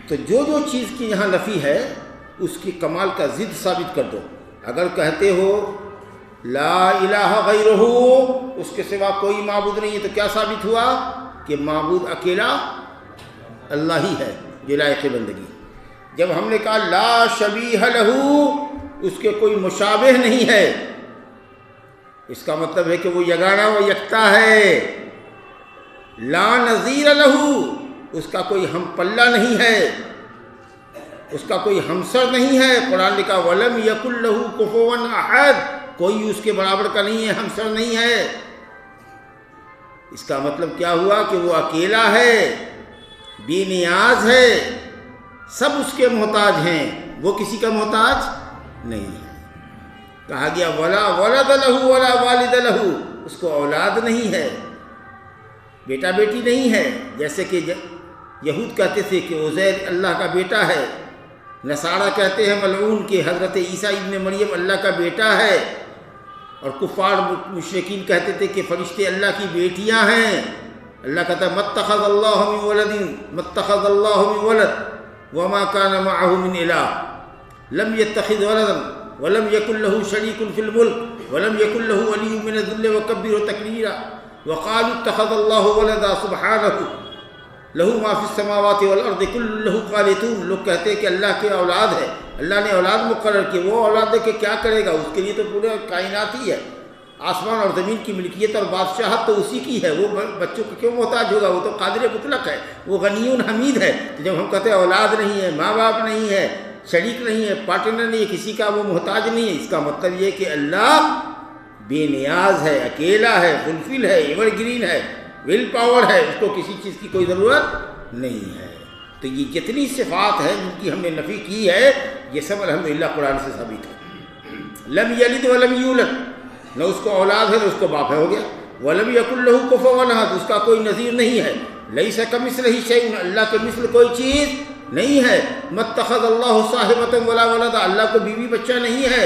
تو جو جو چیز کی یہاں نفی ہے اس کی کمال کا ضد ثابت کر دو۔ اگر کہتے ہو لا الہ غیرہ، اس کے سوا کوئی معبود نہیں ہے، تو کیا ثابت ہوا کہ معبود اکیلا اللہ ہی ہے جو لائق بندگی۔ جب ہم نے کہا لا شبیہ لہ، اس کے کوئی مشابہ نہیں ہے، اس کا مطلب ہے کہ وہ یگانہ و یکتا ہے۔ لا نظیر لہ، اس کا کوئی ہم پلہ نہیں ہے، اس کا کوئی ہمسر نہیں ہے۔ قرآن نے کہا وَلَمْ يَكُنْ لَهُ كُفُوًا أَحَدٌ، کوئی اس کے برابر کا نہیں ہے، ہمسر نہیں ہے۔ اس کا مطلب کیا ہوا کہ وہ اکیلا ہے، بے نیاز ہے، سب اس کے محتاج ہیں، وہ کسی کا محتاج نہیں ہے۔ کہا گیا وَلَا وَلَدَ لَهُ وَلَا وَالِدَ لَهُ، اس کو اولاد نہیں ہے، بیٹا بیٹی نہیں ہے، جیسے کہ یہود کہتے تھے کہ عزیر اللہ کا بیٹا ہے، نصارہ کہتے ہیں ملعون کہ حضرت عیسیٰ ابن مریم اللہ کا بیٹا ہے، اور کفار مشرکین کہتے تھے کہ فرشتے اللہ کی بیٹیاں ہیں۔ اللہ کہتا ہے مَتَّخَذَ اللَّهُ مِن وَلَدٍ مَتَّخَذَ اللَّهُ مِن وَلَدٍ وَمَا كَانَ مَعَهُ مِنْ إِلَٰهٍ لَمْ يَتَّخِذْ وَلَدًا وَلَمْ يَكُنْ لَهُ شَرِيكٌ فِي الْمُلْكِ وَلَمْ يَكُنْ لَهُ وَلِيٌّ مِّنَ الذِّلِّ وَكَبِّرْهُ تَكْبِيرًا وَقَالُوا اتَّخَذَ اللَّهُ وَلَدًا سُبْحَانَهُ لَهُ مَا فِي السَّمَاوَاتِ وَالْأَرْضِ كُلٌّ لَهُ قَانِتُونَ۔ لوگ کہتے ہیں کہ اللہ کی اولاد ہے، اللہ نے اولاد مقرر کی، وہ اولاد دے کے کیا کرے گا؟ اس کے لیے تو پورے کائنات ہی ہے، آسمان اور زمین کی ملکیت اور بادشاہت تو اسی کی ہے، وہ بچوں کو کیوں محتاج ہوگا؟ وہ تو قادر مطلق ہے، وہ غنی حمید ہے۔ جب ہم کہتے ہیں اولاد نہیں ہے، ماں باپ نہیں ہے، شریک نہیں ہے، پارٹنر نہیں ہے، کسی کا وہ محتاج نہیں ہے، اس کا مطلب یہ کہ اللہ بے نیاز ہے، اکیلا ہے، فلفل ہے، ایور گرین ہے، ول پاور ہے، اس کو کسی چیز کی کوئی ضرورت نہیں ہے۔ تو یہ جتنی صفات ہیں جن کی ہم نے نفی کی ہے، یہ سب الحمدللہ قرآن سے ثابت ہے۔ لم یلد ولم یولد، نہ اس کو اولاد ہے نہ اس کو باپ ہے، ہو گیا۔ وَلَمْ يَكُنْ لَهُ كُفُوًا أَحَدٌ، اس کا کوئی نظیر نہیں ہے۔ لَيْسَ كَمِثْلِهِ شَيْءٌ، اللہ کے مثل کوئی چیز نہیں ہے۔ مَتَّخَذَ اللَّهُ صَاحِبَةً وَلَا وَلَدًا، اللہ کو بیوی بچہ نہیں ہے۔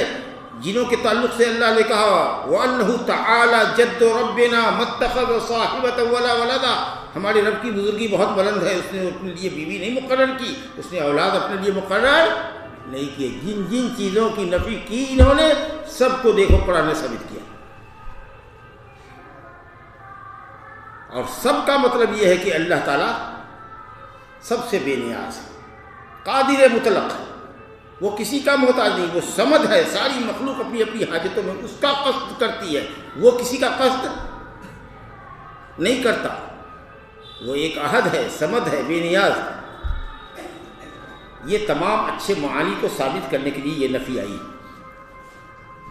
جنوں کے تعلق سے اللہ نے کہا وَأَنَّهُ تَعَالَى جَدُّ رَبِّنَا مَتَّخَذَ صَاحِبَةً وَلَا وَلَدًا، ہمارے رب کی بزرگی بہت بلند ہے، اس نے اپنے لیے بیوی نہیں مقرر کی، اس نے اولاد اپنے لیے مقرر نہیں کی۔ جن جن چیزوں کی نفی کی انہوں نے، سب کو دیکھو قرآن نے ثابت کیا، اور سب کا مطلب یہ ہے کہ اللہ تعالیٰ سب سے بے نیاز ہے، قادر مطلق ہے، وہ کسی کا محتاج نہیں، وہ صمد ہے، ساری مخلوق اپنی اپنی حاجتوں میں اس کا قصد کرتی ہے، وہ کسی کا قصد نہیں کرتا، وہ ایک احد ہے، صمد ہے، بے نیاز ہے۔ یہ تمام اچھے معانی کو ثابت کرنے کے لیے یہ نفی آئی۔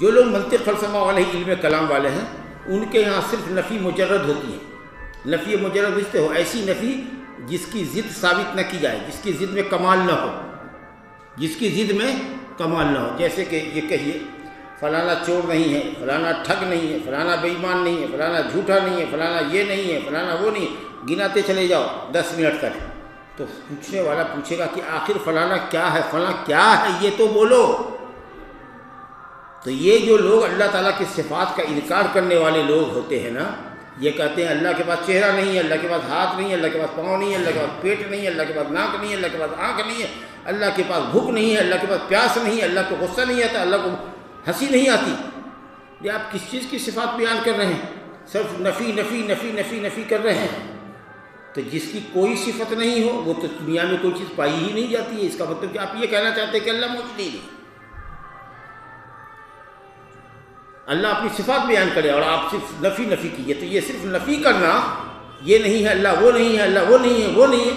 جو لوگ منطق فلسفہ والے علم کلام والے ہیں، ان کے یہاں صرف نفی مجرد ہوتی ہے۔ نفی مجرد بجتے ہو ایسی نفی جس کی ضد ثابت نہ کی جائے، جس کی ضد میں کمال نہ ہو، جس کی ضد میں کمال نہ ہو۔ جیسے کہ یہ کہیے فلانا چور نہیں ہے، فلانا ٹھگ نہیں ہے، فلانا بے ایمان نہیں ہے، فلانا جھوٹا نہیں ہے، فلانا یہ نہیں ہے، فلانا وہ نہیں ہے، گناتے چلے جاؤ 10 منٹ تک، تو پوچھنے والا پوچھے گا کہ آخر فلانا کیا ہے، فلاں کیا ہے، یہ تو بولو۔ تو یہ جو لوگ اللہ تعالیٰ کی صفات کا انکار کرنے والے لوگ ہوتے ہیں نا، یہ کہتے ہیں اللہ کے پاس چہرہ نہیں ہے، اللہ کے پاس ہاتھ نہیں ہے، اللہ کے پاس پاؤں نہیں ہے، اللہ کے پاس پیٹ نہیں ہے، اللہ کے پاس ناک نہیں ہے، اللہ کے پاس آنکھ نہیں ہے، اللہ کے پاس بھوک نہیں ہے، اللہ کے پاس پیاس نہیں ہے، اللہ کو غصہ نہیں آتا، اللہ کو ہنسی نہیں آتی۔ یہ آپ کس چیز کی صفات بیان کر رہے ہیں؟ صرف نفی نفی نفی نفی نفی کر رہے ہیں۔ تو جس کی کوئی صفت نہیں ہو وہ تو دنیا میں کوئی چیز پائی ہی نہیں جاتی ہے۔ اس کا مطلب کہ آپ یہ کہنا چاہتے ہیں کہ اللہ موجود نہیں ہے، اللہ اپنی صفات بیان کرے اور آپ صرف نفی نفی کیجیے۔ تو یہ صرف نفی کرنا یہ نہیں ہے اللہ وہ نہیں ہے، اللہ وہ نہیں ہے، وہ نہیں ہے۔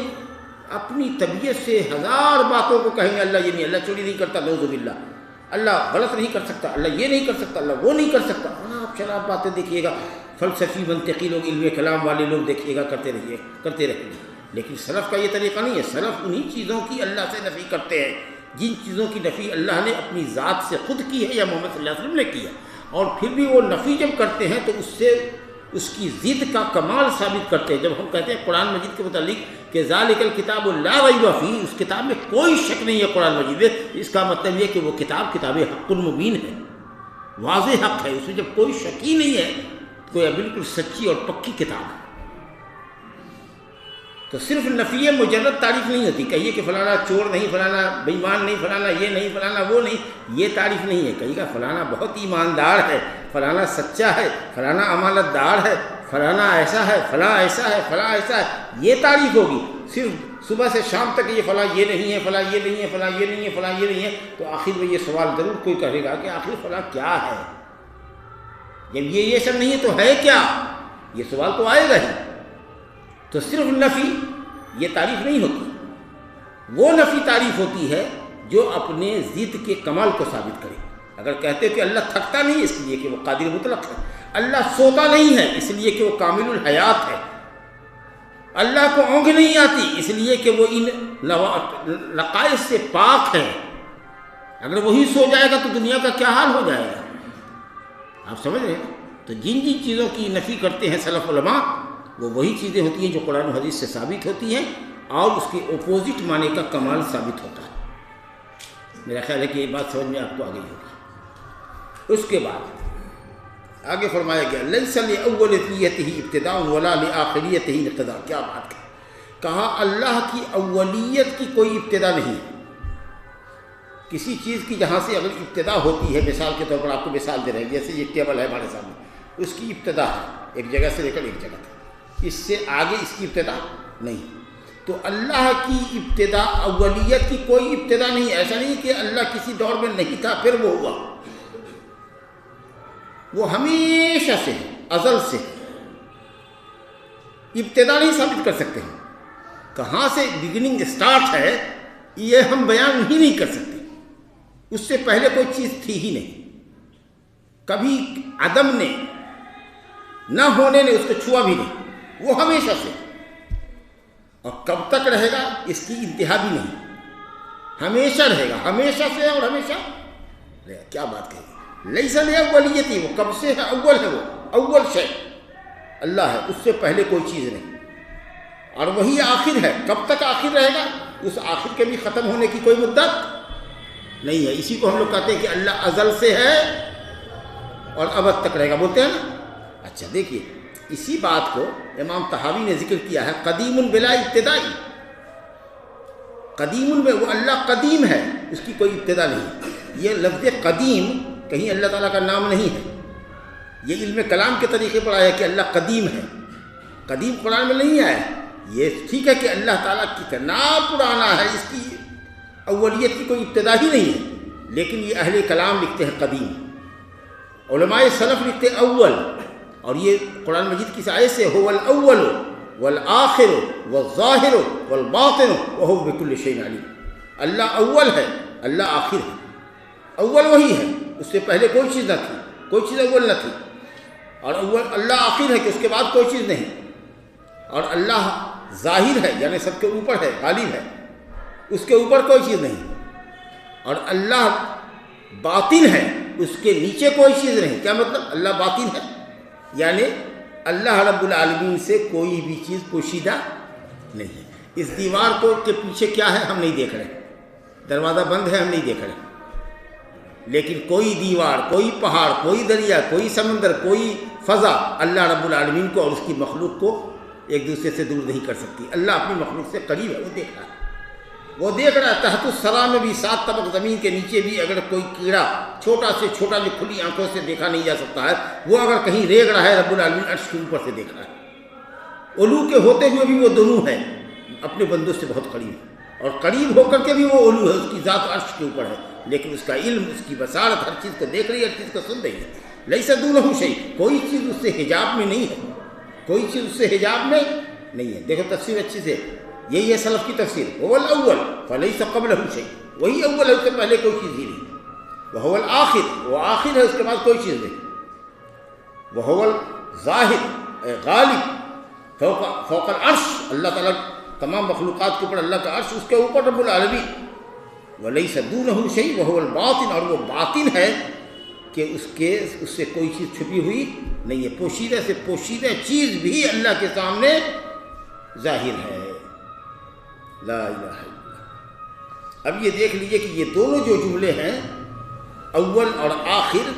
اپنی طبیعت سے 1000 باتوں کو کہیں گے اللہ یہ نہیں، اللہ چوری نہیں کرتا، نعوذ باللہ، اللہ غلط نہیں کر سکتا، اللہ یہ نہیں کر سکتا، اللہ وہ نہیں کر سکتا۔ آپ شراب باتیں دیکھیے گا، فلسفی منطقی لوگ، علم کلام والے لوگ دیکھیے گا کرتے رہیے کرتے رہیں گے۔ لیکن سلف کا یہ طریقہ نہیں ہے، سلف انہی چیزوں کی اللہ سے نفی کرتے ہیں جن چیزوں کی نفی اللہ نے اپنی ذات سے خود کی ہے یا محمد صلی اللہ علیہ وسلم نے کی ہے، اور پھر بھی وہ نفی جب کرتے ہیں تو اس سے اس کی ضد کا کمال ثابت کرتے ہیں۔ جب ہم کہتے ہیں قرآن مجید کے متعلق کہ ذالک الکتاب لا ریب فیہ، اس کتاب میں کوئی شک نہیں ہے قرآن مجید میں، اس کا مطلب یہ کہ وہ کتاب حق مبین ہے، واضح حق ہے، اس میں جب کوئی شک ہی نہیں ہے تو یہ بالکل سچی اور پکی کتاب ہے۔ تو صرف نفی مجرد تعریف نہیں ہوتی، کہیے کہ فلانا چور نہیں، فلانا بے ایمان نہیں، فلانا یہ نہیں، فلانا وہ نہیں، یہ تعریف نہیں ہے۔ کہیے گا فلانا بہت ایماندار ہے، فلانا سچا ہے، فلانا امانت دار ہے، فلانا ایسا ہے، فلاں ایسا ہے، فلاں ایسا ہے، یہ تعریف ہوگی۔ صرف صبح سے شام تک یہ فلاں یہ نہیں ہے، فلاں یہ نہیں ہے، فلاں یہ نہیں ہے، فلاں یہ نہیں ہے، تو آخر میں یہ سوال ضرور کوئی کہے گا کہ آخر فلاں کیا ہے؟ جب یہ سب نہیں ہے تو ہے کیا؟ یہ سوال تو آئے گا ہی۔ تو صرف نفی یہ تعریف نہیں ہوتی. وہ نفی تعریف ہوتی ہے جو اپنے ضد کے کمال کو ثابت کرے. اگر کہتے کہ اللہ تھکتا نہیں اس لیے کہ وہ قادر مطلق ہے، اللہ سوتا نہیں ہے اس لیے کہ وہ کامل الحیات ہے، اللہ کو اونگ نہیں آتی اس لیے کہ وہ ان لقائص سے پاک ہے. اگر وہی سو جائے گا تو دنیا کا کیا حال ہو جائے گا؟ آپ سمجھ رہے ہیں؟ تو جن جن چیزوں کی نفی کرتے ہیں سلف علماء، وہ وہی چیزیں ہوتی ہیں جو قرآن و حدیث سے ثابت ہوتی ہیں اور اس کے اپوزٹ معنی کا کمال ثابت ہوتا ہے. میرا خیال ہے کہ یہ بات سمجھ میں آپ کو آ گئی ہوگی. اس کے بعد آگے فرمایا گیا لیس لأوليته ابتداء ولا لآخریته انقضاء. کیا بات ہے؟ کہا اللہ کی اولیت کی کوئی ابتدا نہیں. کسی چیز کی جہاں سے اگر ابتدا ہوتی ہے، مثال کے طور پر آپ کو مثال دے رہے ہیں، جیسے یہ ٹیبل ہے ہمارے سامنے، اس کی ابتدا ہے ایک جگہ سے لے کر ایک جگہ تک، اس سے آگے اس کی ابتدا نہیں. تو اللہ کی ابتدا، اولیت کی کوئی ابتدا نہیں. ایسا نہیں کہ اللہ کسی دور میں نہیں تھا پھر وہ ہوا. وہ ہمیشہ سے ہے، ازل سے. ابتدا نہیں ثابت کر سکتے ہم، کہاں سے بگننگ اسٹارٹ ہے یہ ہم بیان ہی نہیں کر سکتے. اس سے پہلے کوئی چیز تھی ہی نہیں، کبھی عدم نے، نہ ہونے نے اس کو چھوا بھی نہیں. وہ ہمیشہ سے، اور کب تک رہے گا اس کی انتہا بھی نہیں. ہمیشہ رہے گا، ہمیشہ سے اور ہمیشہ رہے گا. کیا بات کہی؟ لیس لأولیتہ، وہ کب سے ہے، اول ہے، وہ اول شے اللہ ہے، اس سے پہلے کوئی چیز نہیں. اور وہی آخر ہے. کب تک آخر رہے گا؟ اس آخر کے بھی ختم ہونے کی کوئی مدت نہیں ہے. اسی کو ہم لوگ کہتے ہیں کہ اللہ ازل سے ہے اور ابد تک رہے گا، بولتے ہیں نا. اچھا دیکھیے، اسی بات کو امام طحاوی نے ذکر کیا ہے قدیم بلا ابتدائی. قدیم میں وہ اللہ قدیم ہے، اس کی کوئی ابتدا نہیں. یہ لفظ قدیم کہیں اللہ تعالیٰ کا نام نہیں ہے. یہ علم کلام کے طریقے پر آیا کہ اللہ قدیم ہے. قدیم قرآن میں نہیں آیا. یہ ٹھیک ہے کہ اللہ تعالیٰ کتنا پرانا ہے، اس کی اولیت کی کوئی ابتدا ہی نہیں ہے، لیکن یہ اہل کلام لکھتے ہیں قدیم، علماء سلف لکھتے ہیں اول. اور یہ قرآن مجید کی آیت سے هو الاول والآخر والظاہر والباطن وهو بكل شيء علیم. اللہ اول ہے، اللہ آخر ہے. اول وہی ہے، اس سے پہلے کوئی چیز نہ تھی، کوئی چیز اول نہ تھی. اور اول اللہ آخر ہے کہ اس کے بعد کوئی چیز نہیں. اور اللہ ظاہر ہے، یعنی سب کے اوپر ہے، غالب ہے، اس کے اوپر کوئی چیز نہیں. اور اللہ باطن ہے، اس کے نیچے کوئی چیز نہیں. کیا مطلب؟ اللہ باطن ہے یعنی اللہ رب العالمین سے کوئی بھی چیز پوشیدہ نہیں ہے. اس دیوار کو کے پیچھے کیا ہے ہم نہیں دیکھ رہے، دروازہ بند ہے ہم نہیں دیکھ رہے، لیکن کوئی دیوار، کوئی پہاڑ، کوئی دریا، کوئی سمندر، کوئی فضا اللہ رب العالمین کو اور اس کی مخلوق کو ایک دوسرے سے دور نہیں کر سکتی. اللہ اپنی مخلوق سے قریب ہے، وہ دیکھ رہا ہے. وہ دیکھ رہا ہے تحت الثری میں بھی، 7 طبق زمین کے نیچے بھی اگر کوئی کیڑا چھوٹا سے چھوٹا جو کھلی آنکھوں سے دیکھا نہیں جا سکتا ہے، وہ اگر کہیں ریگ رہا ہے، رب العالمین عرش کے اوپر سے دیکھ رہا ہے. علو کے ہوتے ہوئے بھی وہ دونوں ہے، اپنے بندوں سے بہت قریب ہے، اور قریب ہو کر کے بھی وہ علو ہے، اس کی ذات عرش کے اوپر ہے، لیکن اس کا علم، اس کی بصارت ہر چیز کو دیکھ رہی ہے، ہر چیز کو سن رہی ہے. لیس دونہ شیء، کوئی چیز اس سے حجاب میں نہیں ہے، کوئی چیز اس سے حجاب میں نہیں ہے. دیکھو تفسیر اچھی سے، یہی ہے سلف کی تفسیر. هو الاول فليس قبله شيء، وہی اول ہے، اس سے پہلے کوئی چیز ہی نہیں. وهو الآخر، وہ آخر ہے، اس کے بعد کوئی چیز نہیں. وهو الظاہر، غالب، فوق العرش، اللہ تعالیٰ تمام مخلوقات کے اوپر اللہ کا عرش، اس کے اوپر رب العالمین. وليس دونه شيء وهو الباطن، اور وہ باطن ہے کہ اس سے کوئی چیز چھپی ہوئی نہیں ہے. پوشیدہ سے پوشیدہ چیز بھی اللہ کے سامنے ظاہر ہے. لا الہ الا اللہ. اب یہ دیکھ لیجئے کہ یہ دونوں جو جملے ہیں، اول اور آخر،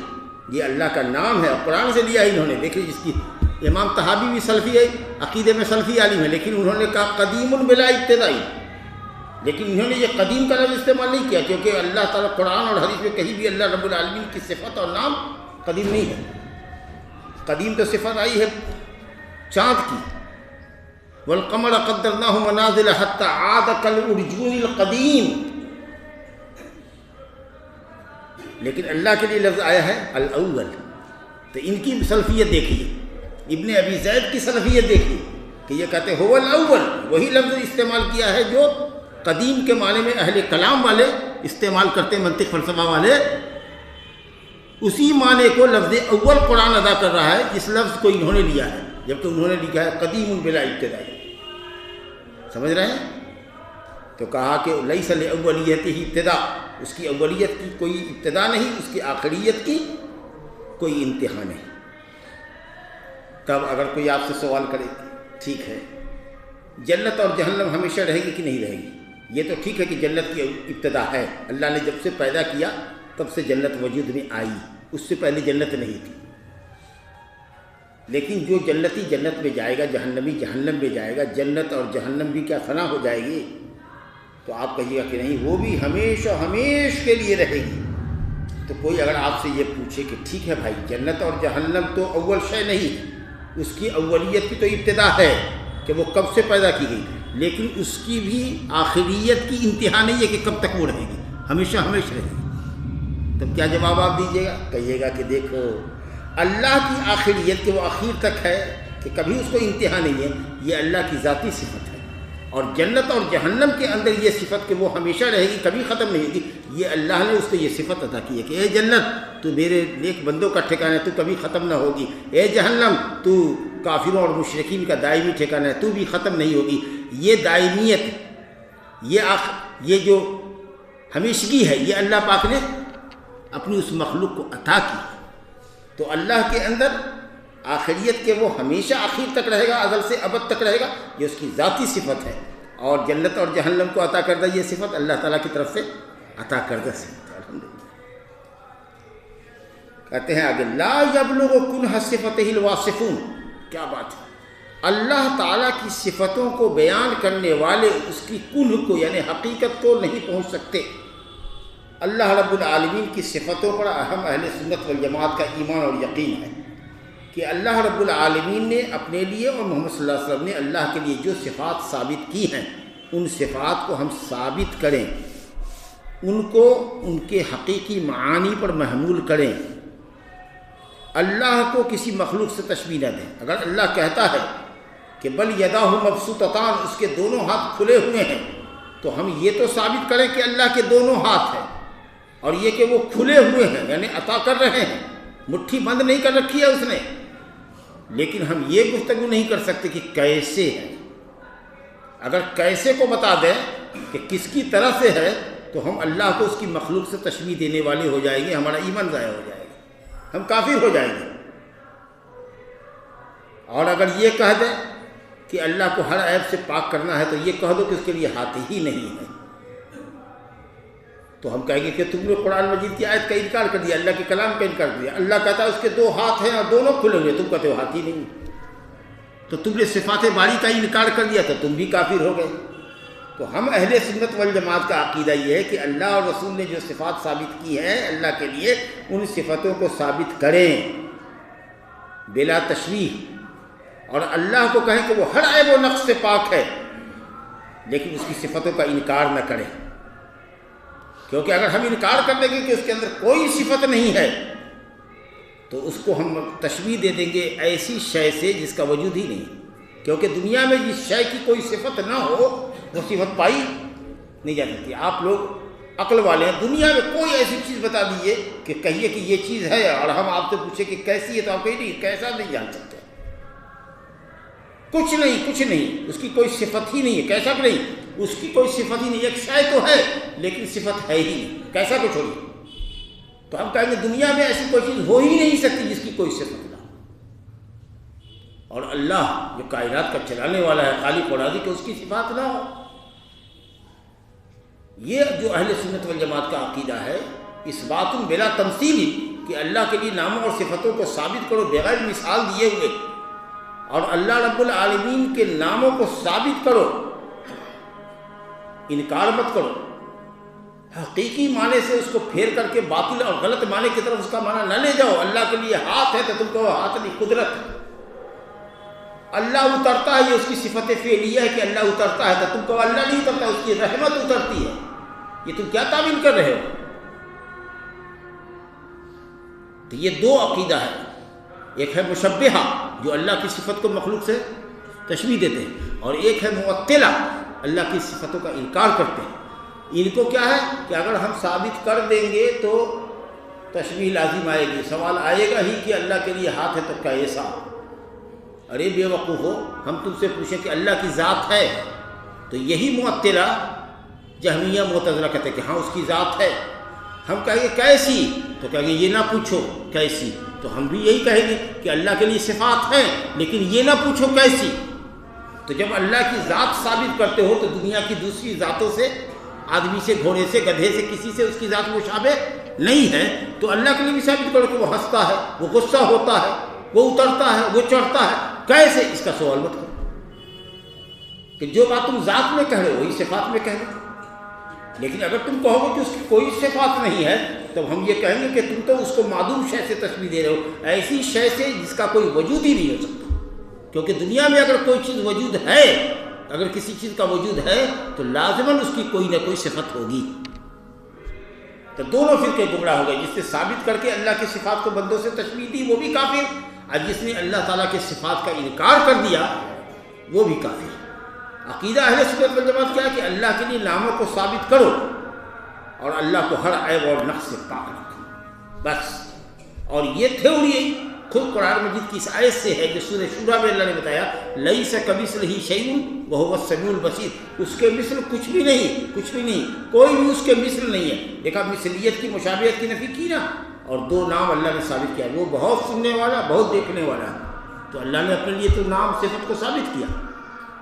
یہ اللہ کا نام ہے اور قرآن سے لیا انہوں نے. دیکھ لیجیے، اس کی امام طحاوی بھی سلفی ہے، عقیدے میں سلفی عالم ہے، لیکن انہوں نے کہا قدیم بلا ابتدائی. لیکن انہوں نے یہ قدیم کا لفظ استعمال نہیں کیا، کیونکہ اللہ تعالیٰ قرآن اور حدیث میں کہیں بھی اللہ رب العالمین کی صفت اور نام قدیم نہیں ہے. قدیم تو صفت آئی ہے چاند کی، والقمر قدرناہ منازل حتی عاد کالعرجون القدیم. لیکن اللہ کے لیے لفظ آیا ہے الاول. تو ان کی سلفیت دیکھیے، ابن ابی زید کی سلفیت دیکھیے، کہ یہ کہتے ہیں هو الاول، وہی لفظ استعمال کیا ہے جو قدیم کے معنی میں اہل کلام والے استعمال کرتے ہیں، منطق فلسفہ والے، اسی معنی کو لفظ اول قرآن ادا کر رہا ہے جس لفظ کو انہوں نے لیا ہے، جبکہ انہوں نے لکھا ہے قدیم بلا ابتداء۔ سمجھ رہے ہیں؟ تو کہا کہ لیس لاولیتہ ابتداء، اس کی اولیت کی کوئی ابتدا نہیں، اس کی آخریت کی کوئی انتہا نہیں۔ تب اگر کوئی آپ سے سوال کرے ٹھیک ہے جنت اور جہنم ہمیشہ رہے گی کہ نہیں رہے گی؟ یہ تو ٹھیک ہے کہ جنت کی ابتدا ہے، اللہ نے جب سے پیدا کیا تب سے جنت وجود میں آئی، اس سے پہلے جنت نہیں تھی۔ لیکن جو جنتی جنت میں جائے گا، جہنمی جہنم میں جائے گا، جنت اور جہنم بھی کیا فنا ہو جائے گی؟ تو آپ کہیے گا کہ نہیں، وہ بھی ہمیشہ ہمیش کے لیے رہے گی۔ تو کوئی اگر آپ سے یہ پوچھے کہ ٹھیک ہے بھائی جنت اور جہنم تو اول شے نہیں، اس کی اولیت کی تو ابتدا ہے کہ وہ کب سے پیدا کی گئی، لیکن اس کی بھی آخریت کی انتہا نہیں ہے کہ کب تک وہ رہے گی، ہمیشہ ہمیشہ رہے گی۔ تب کیا جواب آپ دیجیے گا؟ کہیے گا کہ دیکھو اللہ کی آخریت کہ وہ آخر تک ہے، کہ کبھی اس کو انتہا نہیں ہے، یہ اللہ کی ذاتی صفت ہے، اور جنت اور جہنم کے اندر یہ صفت کہ وہ ہمیشہ رہے گی، کبھی ختم نہیں ہوگی، یہ اللہ نے اس کو یہ صفت عطا کی ہے کہ اے جنت تو میرے نیک بندوں کا ٹھکانہ ہے، تو کبھی ختم نہ ہوگی، اے جہنم تو کافروں اور مشرکین کا دائمی ٹھکانہ ہے، تو بھی ختم نہیں ہوگی۔ یہ دائمیت، یہ جو ہمیشگی ہے، یہ اللہ پاک نے اپنی اس مخلوق کو عطا کی۔ تو اللہ کے اندر آخریت کے وہ ہمیشہ آخر تک رہے گا، ازل سے ابد تک رہے گا، یہ اس کی ذاتی صفت ہے، اور جنت اور جہنم کو عطا کردہ یہ صفت اللہ تعالیٰ کی طرف سے عطا کردہ صفت ہے۔ الحمدللہ۔ کہتے ہیں آگے لا یبلغ کنہ صفتہ الواصفون، کیا بات ہے، اللہ تعالیٰ کی صفتوں کو بیان کرنے والے اس کی کنہ کو یعنی حقیقت کو نہیں پہنچ سکتے۔ اللہ رب العالمین کی صفتوں پر اہم اہل سنت والجماعت کا ایمان اور یقین ہے کہ اللہ رب العالمین نے اپنے لیے اور محمد صلی اللہ علیہ وسلم نے اللہ کے لیے جو صفات ثابت کی ہیں، ان صفات کو ہم ثابت کریں، ان کو ان کے حقیقی معانی پر محمول کریں، اللہ کو کسی مخلوق سے تشبیہ نہ دیں۔ اگر اللہ کہتا ہے کہ بل یداہ مبسوطتان، اس کے دونوں ہاتھ کھلے ہوئے ہیں، تو ہم یہ تو ثابت کریں کہ اللہ کے دونوں ہاتھ ہیں، اور یہ کہ وہ کھلے ہوئے ہیں یعنی عطا کر رہے ہیں، مٹھی بند نہیں کر رکھی ہے اس نے۔ لیکن ہم یہ گفتگو نہیں کر سکتے کہ کیسے ہے۔ اگر کیسے کو بتا دیں کہ کس کی طرح سے ہے، تو ہم اللہ کو اس کی مخلوق سے تشبیہ دینے والے ہو جائیں گے، ہمارا ایمان ضائع ہو جائے گا، ہم کافر ہو جائیں گے۔ اور اگر یہ کہہ دیں کہ اللہ کو ہر عیب سے پاک کرنا ہے، تو یہ کہہ دو کہ اس کے لیے ہاتھ ہی نہیں ہے، تو ہم کہیں گے کہ تم نے قرآن مجید کی آیت کا انکار کر دیا، اللہ کے کلام کا انکار کر دیا۔ اللہ کہتا ہے اس کے دو ہاتھ ہیں اور دونوں کھلے ہوئے، تم کہتے ہو ہاتھ ہی نہیں، تو تم نے صفات باری کا انکار کر دیا، تو تم بھی کافر ہو گئے۔ تو ہم اہل سنت والجماعت کا عقیدہ یہ ہے کہ اللہ اور رسول نے جو صفات ثابت کی ہیں اللہ کے لیے، ان صفتوں کو ثابت کریں بلا تشریح، اور اللہ کو کہیں کہ وہ ہر عیب و نقص سے پاک ہے، لیکن اس کی صفتوں کا انکار نہ کریں، کیونکہ اگر ہم انکار کر دیں گے کہ اس کے اندر کوئی صفت نہیں ہے، تو اس کو ہم تشبیہ دے دیں گے ایسی شے سے جس کا وجود ہی نہیں، کیونکہ دنیا میں جس شے کی کوئی صفت نہ ہو وہ صفت پائی نہیں جا سکتی۔ آپ لوگ عقل والے ہیں، دنیا میں کوئی ایسی چیز بتا دیجیے کہ کہیے کہ یہ چیز ہے، اور ہم آپ سے پوچھیں کہ کیسی ہے، تو آپ کہیں نہیں، کیسا نہیں جان سکتے، کچھ نہیں، اس کی کوئی صفت ہی نہیں ہے، کیسا کہ نہیں، اس کی کوئی صفت ہی نہیں، ایک شے تو ہے لیکن صفت ہے ہی نہیں، کیسا کو چھوڑیے۔ تو ہم کہیں گے دنیا میں ایسی کوئی چیز ہو ہی نہیں سکتی جس کی کوئی صفت نہ ہو، اور اللہ جو کائنات کا چلانے والا ہے، خالق و رازق، کہ اس کی صفات نہ ہو۔ یہ جو اہل سنت والجماعت کا عقیدہ ہے، اس بات بلا تمثیل، کہ اللہ کے لیے ناموں اور صفتوں کو ثابت کرو بغیر مثال دیے ہوئے، اور اللہ رب العالمین کے ناموں کو ثابت کرو، انکار مت کرو، حقیقی معنی سے اس کو پھیر کر کے باطل اور غلط معنی کی طرف اس کا معنی نہ لے جاؤ۔ اللہ کے لیے ہاتھ ہے تو تم کو ہاتھ نہیں، قدرت ہے۔ اللہ اترتا ہے، یہ اس کی صفت فعلیہ ہے کہ اللہ اترتا ہے، تو تم کو اللہ نہیں اترتا، اس کی رحمت اترتی ہے، یہ تم کیا تعبیر کر رہے ہو؟ تو یہ دو عقیدہ ہے، ایک ہے مشبہہ جو اللہ کی صفت کو مخلوق سے تشبیہ دیتے ہیں، اور ایک ہے معطلہ، اللہ کی صفتوں کا انکار کرتے ہیں۔ ان کو کیا ہے کہ اگر ہم ثابت کر دیں گے تو تشبیہ لازم آئے گی، سوال آئے گا ہی کہ اللہ کے لیے ہاتھ ہے تو کیسا؟ ارے بے وقوف ہو، ہم تم سے پوچھیں کہ اللہ کی ذات ہے، تو یہی معطلہ جہمیہ معتزلہ کہتے ہیں کہ ہاں اس کی ذات ہے۔ ہم کہیں گے کیسی؟ تو کہیں گے یہ نہ پوچھو کیسی، تو ہم بھی یہی کہیں گے کہ اللہ کے لیے صفات ہیں لیکن یہ نہ پوچھو کیسی۔ تو جب اللہ کی ذات ثابت کرتے ہو تو دنیا کی دوسری ذاتوں سے، آدمی سے، گھوڑے سے، گدھے سے، کسی سے اس کی ذات مشابہ نہیں ہے، تو اللہ کے لیے بھی ثابت کرو کہ وہ ہنستا ہے، وہ غصہ ہوتا ہے، وہ اترتا ہے، وہ چڑھتا ہے، کیسے؟ اس کا سوال مت کرو کہ جو بات تم ذات میں کہہ رہے ہو وہی صفات میں کہہ رہے ہو۔ لیکن اگر تم کہو گے کہ اس کی کوئی صفات نہیں ہے تو ہم یہ کہیں گے کہ تم تو اس کو معدوم شے سے تشبیہ دے رہے ہو، ایسی شے سے جس کا کوئی وجود ہی نہیں ہو سکتا، کیونکہ دنیا میں اگر کوئی چیز وجود ہے، اگر کسی چیز کا وجود ہے تو لازماً اس کی کوئی نہ کوئی صفت ہوگی۔ تو دونوں فرقے گمراہ ہو گئے، جس نے ثابت کر کے اللہ کی صفات کو بندوں سے تشبیہ دی وہ بھی کافر، اور جس نے اللہ تعالیٰ کے صفات کا انکار کر دیا وہ بھی کافر۔ عقیدہ اہل سنت والجماعت کیا ہے کہ اللہ کے لیے ناموں کو ثابت کرو اور اللہ کو ہر عیب اور نقص سے پاک رکھو، بس۔ اور یہ تھیوری خود قرآن مجید کی اس آیت سے ہے جو سورہ شورى میں اللہ نے بتایا لیس کمثلہ شیء وہو السمیع البصیر، اس کے مثل کچھ بھی نہیں، کچھ بھی نہیں، کوئی بھی اس کے مثل نہیں ہے۔ دیکھا مثلیت کی، مشابہت کی نفی کی نا، اور دو نام اللہ نے ثابت کیا، وہ بہت سننے والا، بہت دیکھنے والا ہے۔ تو اللہ نے اپنے لیے تو نام صفت کو ثابت کیا،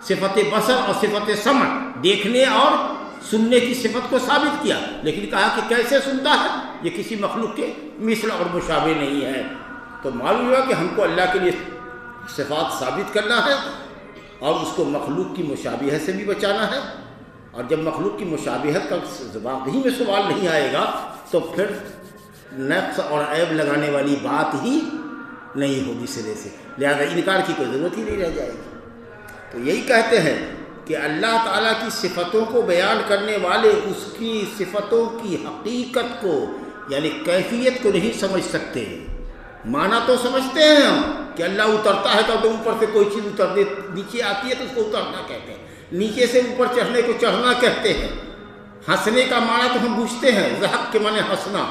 صفت بصر اور صفت سمع، دیکھنے اور سننے کی صفت کو ثابت کیا، لیکن کہا کہ کیسے سنتا ہے، یہ کسی مخلوق کے مثل اور مشابہ نہیں ہے۔ تو معلوم ہوا کہ ہم کو اللہ کے لیے صفات ثابت کرنا ہے اور اس کو مخلوق کی مشابہت سے بھی بچانا ہے، اور جب مخلوق کی مشابہت کا واقعی میں سوال نہیں آئے گا تو پھر نقص اور عیب لگانے والی بات ہی نہیں ہوگی سرے سے، لہذا انکار کی کوئی ضرورت ہی نہیں رہ جائے گی۔ تو یہی کہتے ہیں کہ اللہ تعالیٰ کی صفتوں کو بیان کرنے والے اس کی صفتوں کی حقیقت کو یعنی کیفیت کو نہیں سمجھ سکتے۔ معنی تو سمجھتے ہیں ہم کہ اللہ اترتا ہے تو اوپر سے کوئی چیز اترنے نیچے آتی ہے تو اس کو اترنا کہتے ہیں، نیچے سے اوپر چڑھنے کو چڑھنا کہتے ہیں۔ ہنسنے کا معنی تو ہم بوجھتے ہیں، ضحک کے معنی ہنسنا،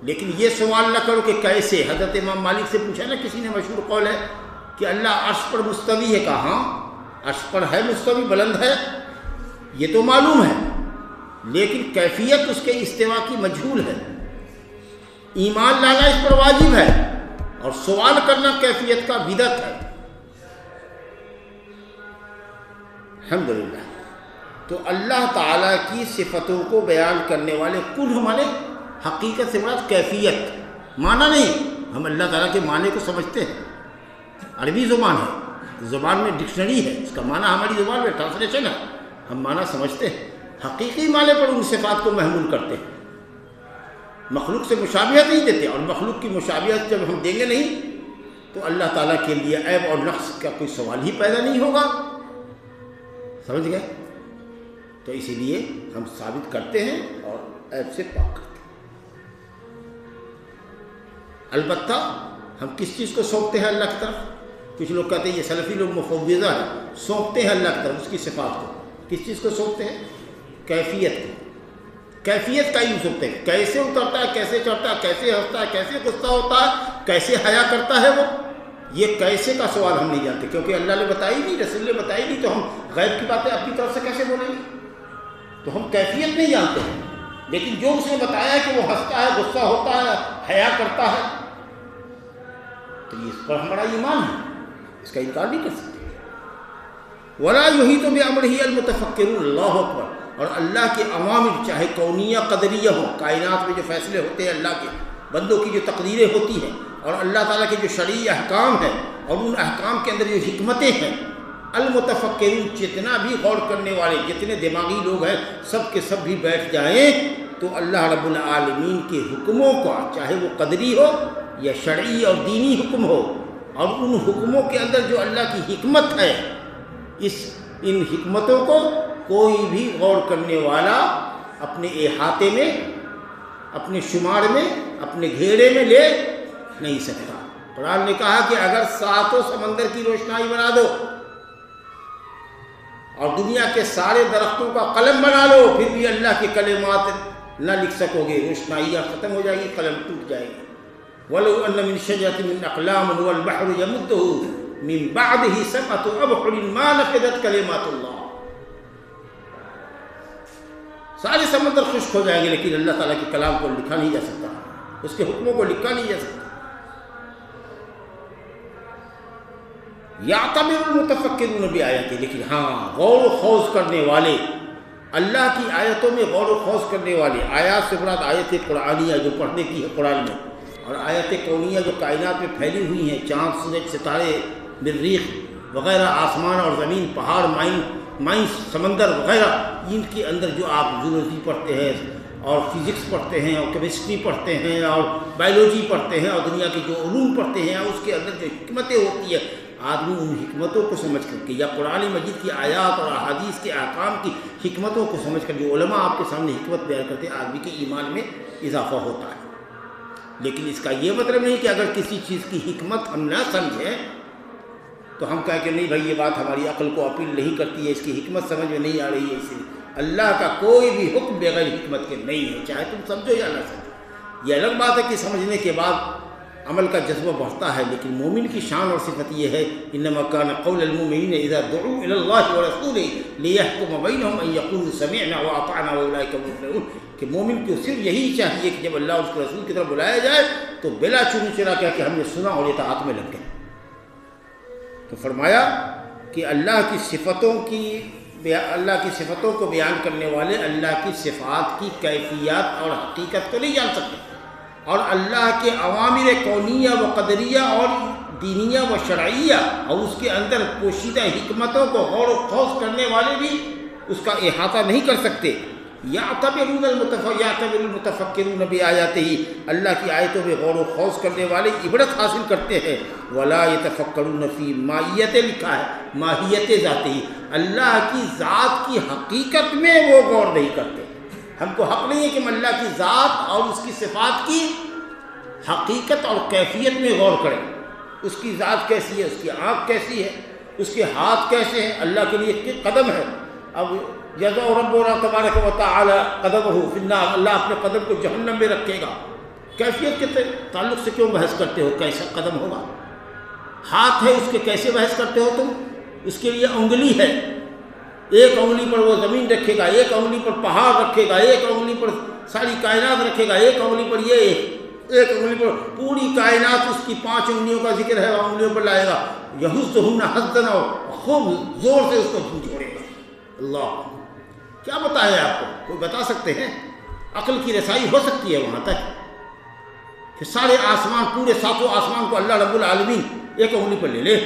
لیکن یہ سوال نہ کرو کہ کیسے۔ حضرت امام مالک سے پوچھا نا کسی نے، مشہور قول ہے کہ اللہ عرش پر مستوی ہے، کہا ہاں عرش پر ہے مستوی، بلند ہے، یہ تو معلوم ہے، لیکن کیفیت اس کے استوا کی مجہول ہے۔ ایمان لانا اس پر واجب ہے اور سوال کرنا کیفیت کا بدعت ہے۔ الحمدللہ۔ تو اللہ تعالیٰ کی صفتوں کو بیان کرنے والے کنہ مانے حقیقت سے مراد کیفیت، معنی نہیں۔ ہم اللہ تعالیٰ کے معنی کو سمجھتے ہیں، عربی زبان ہے، زبان میں ڈکشنری ہے، اس کا معنی ہماری زبان میں ٹرانسلیشن ہے، ہم معنی سمجھتے ہیں، حقیقی معنی پر ان صفات کو محمول کرتے ہیں، مخلوق سے مشابہت نہیں دیتے، اور مخلوق کی مشابہت جب ہم دیں گے نہیں تو اللہ تعالیٰ کے لیے عیب اور نقص کا کوئی سوال ہی پیدا نہیں ہوگا، سمجھ گئے؟ تو اسی لیے ہم ثابت کرتے ہیں اور عیب سے پاک کرتے ہیں۔ البتہ ہم کس چیز کو سونپتے ہیں اللہ کی طرف؟ کچھ لوگ کہتے ہیں یہ سلفی لوگ مفوضہ ہیں، سونپتے ہیں اللہ کی طرف اس کی صفات کو۔ کس چیز کو سونپتے ہیں؟ کیفیت کو، کیفیت کا یوں سونپتے ہیں، کیسے اترتا ہے، کیسے چڑھتا ہے، کیسے ہنستا ہے، کیسے غصہ ہوتا ہے، کیسے حیا کرتا ہے وہ، یہ کیسے کا سوال ہم نہیں جانتے، کیونکہ اللہ نے بتائی نہیں، رسول نے بتائی نہیں، تو ہم غیب کی باتیں اپنی طرف سے کیسے بولیں گے؟ تو ہم کیفیت نہیں جانتے ہیں، لیکن جو اس نے بتایا ہے کہ وہ ہنستا ہے، غصہ ہوتا ہے، حیا کرتا ہے، تو اس پر ہمارا ایمان ہے، اس کا انکار نہیں کر سکتے۔ وَلَا يُحِيطُ بِأَمْرِهِ الْمُتَفَكِّرُونَ، اللہ اکبر۔ اور اللہ کے عوامر چاہے کونیہ قدریہ ہو، کائنات میں جو فیصلے ہوتے ہیں اللہ کے، بندوں کی جو تقدیریں ہوتی ہیں، اور اللہ تعالیٰ کے جو شرعی احکام ہیں اور ان احکام کے اندر جو حکمتیں ہیں، المتفکرون، جتنا بھی غور کرنے والے، جتنے دماغی لوگ ہیں، سب کے سب بھی بیٹھ جائیں تو اللہ رب العالمین کے حکموں کا، چاہے وہ قدری ہو یا شرعی اور دینی حکم ہو، اور ان حکموں کے اندر جو اللہ کی حکمت ہے، ان حکمتوں کو کوئی بھی غور کرنے والا اپنے احاطے میں، اپنے شمار میں، اپنے گھیرے میں لے نہیں سکتا۔ قرآن نے کہا کہ اگر ساتوں سمندر کی روشنائی بنا دو اور دنیا کے سارے درختوں کا قلم بنا لو پھر بھی اللہ کے کلمات نہ لکھ سکو گے، روشنائیاں ختم ہو جائیں گی، قلم ٹوٹ جائے گی۔ وَلَوْ أَنَّ مِنْ شَجَرَةٍ مِّنْ أَقْلَامٍ وَالْبَحْرُ يَمُدُّهُ مِنْ بَعْدِهِ سَبْعَةُ أَبْحُرٍ مَا نَفِدَتْ كَلِمَاتُ اللَّهِ۔ سارے سمندر خشک ہو جائیں گے لیکن اللہ تعالیٰ کے کلام کو لکھا نہیں جا سکتا، اس کے حکموں کو لکھا نہیں جا سکتا۔ یعتبر المتفکرون بآیاتہ، لیکن ہاں غور و خوض کرنے والے، اللہ کی آیتوں میں غور و خوض کرنے والے، آیات سے مراد آیت قرآنیہ جو پڑھنے کی ہے قرآن میں، اور آیت کونیہ جو کائنات میں پھیلی ہوئی ہیں، چاند سورج ستارے مریخ وغیرہ، آسمان اور زمین، پہاڑ مائنس سمندر وغیرہ، ان کے اندر جو آپ زولوجی پڑھتے ہیں اور فزکس پڑھتے ہیں اور کیمسٹری پڑھتے ہیں اور بایولوجی پڑھتے ہیں اور دنیا کے جو علوم پڑھتے ہیں، اس کے اندر جو حکمتیں ہوتی ہیں، آدمی ان حکمتوں کو سمجھ کر کے، یا قرآن مجید کی آیات اور احادیث کے احکام کی حکمتوں کو سمجھ کر، جو علماء آپ کے سامنے حکمت بیان کرتے ہیں، آدمی کے ایمان میں اضافہ ہوتا ہے۔ لیکن اس کا یہ مطلب نہیں کہ اگر کسی چیز کی حکمت ہم نہ سمجھیں تو ہم کہیں کہ نہیں بھائی یہ بات ہماری عقل کو اپیل نہیں کرتی ہے، اس کی حکمت سمجھ میں نہیں آ رہی ہے۔ اس لیے اللہ کا کوئی بھی حکم بغیر حکمت کے نہیں ہے، چاہے تم سمجھو یا نہ سمجھو۔ یہ الگ بات ہے کہ سمجھنے کے بعد عمل کا جذبہ بڑھتا ہے، لیکن مومن کی شان اور صفت یہ ہے، انما کان قول المؤمنین اذا دعوا الی اللہ ورسولہ لیحکم بینہم ان یقولوا سمعنا واطعنا واولئک هم المفلحون، کہ مومن کو صرف یہی چاہیے کہ جب اللہ اور اس کے رسول کی طرف بلایا جائے تو بلا چنی چرا کہہ کہ ہم نے سنا اور اطاعت میں لگ گئے۔ تو فرمایا کہ اللہ کی صفتوں کو بیان کرنے والے اللہ کی صفات کی کیفیات اور حقیقت کو نہیں جان سکتے، اور اللہ کے اوامر کونیہ و قدریہ اور دینیہ و شرعیہ اور اس کے اندر پوشیدہ حکمتوں کو غور و خوض کرنے والے بھی اس کا احاطہ نہیں کر سکتے۔ یعتبر المتفکرون بآیاتہ، اللہ کی آیتوں میں غور و خوض کرنے والے عبرت حاصل کرتے ہیں۔ ولا یتفکرون فی ماہیت، لکھا ہے ماہیت ذاتہ، اللہ کی ذات کی حقیقت میں وہ غور نہیں کرتے۔ ہم کو حق نہیں ہے کہ ہم اللہ کی ذات اور اس کی صفات کی حقیقت اور کیفیت میں غور کریں۔ اس کی ذات کیسی ہے، اس کی آنکھ کیسی ہے، اس کے ہاتھ کیسے ہیں، اللہ کے لیے کتنے قدم ہے۔ اب یضع ربنا تبارک و تعالی قدمہ فی النار، اللہ اپنے قدم کو جہنم میں رکھے گا۔ کیفیت کے تعلق سے کیوں بحث کرتے ہو، کیسا قدم ہوگا؟ ہاتھ ہے اس کے، کیسے بحث کرتے ہو تم؟ اس کے لیے انگلی ہے، ایک انگلی پر وہ زمین رکھے گا، ایک انگلی پر پہاڑ رکھے گا، ایک انگلی پر ساری کائنات رکھے گا، ایک انگلی پر یہ، ایک انگلی پر پوری کائنات، اس کی 5 انگلیوں کا ذکر ہے، وہ انگلیوں پر لائے گا۔ یحزہن حزا، اور خوب زور سے اس کو جھنجھوڑے گا۔ اللہ کیا بتایا آپ کو؟ کوئی بتا سکتے ہیں؟ عقل کی رسائی ہو سکتی ہے وہاں تک کہ سارے آسمان، پورے 7 آسمان کو اللہ رب العالمین ایک انگلی پر لے لے،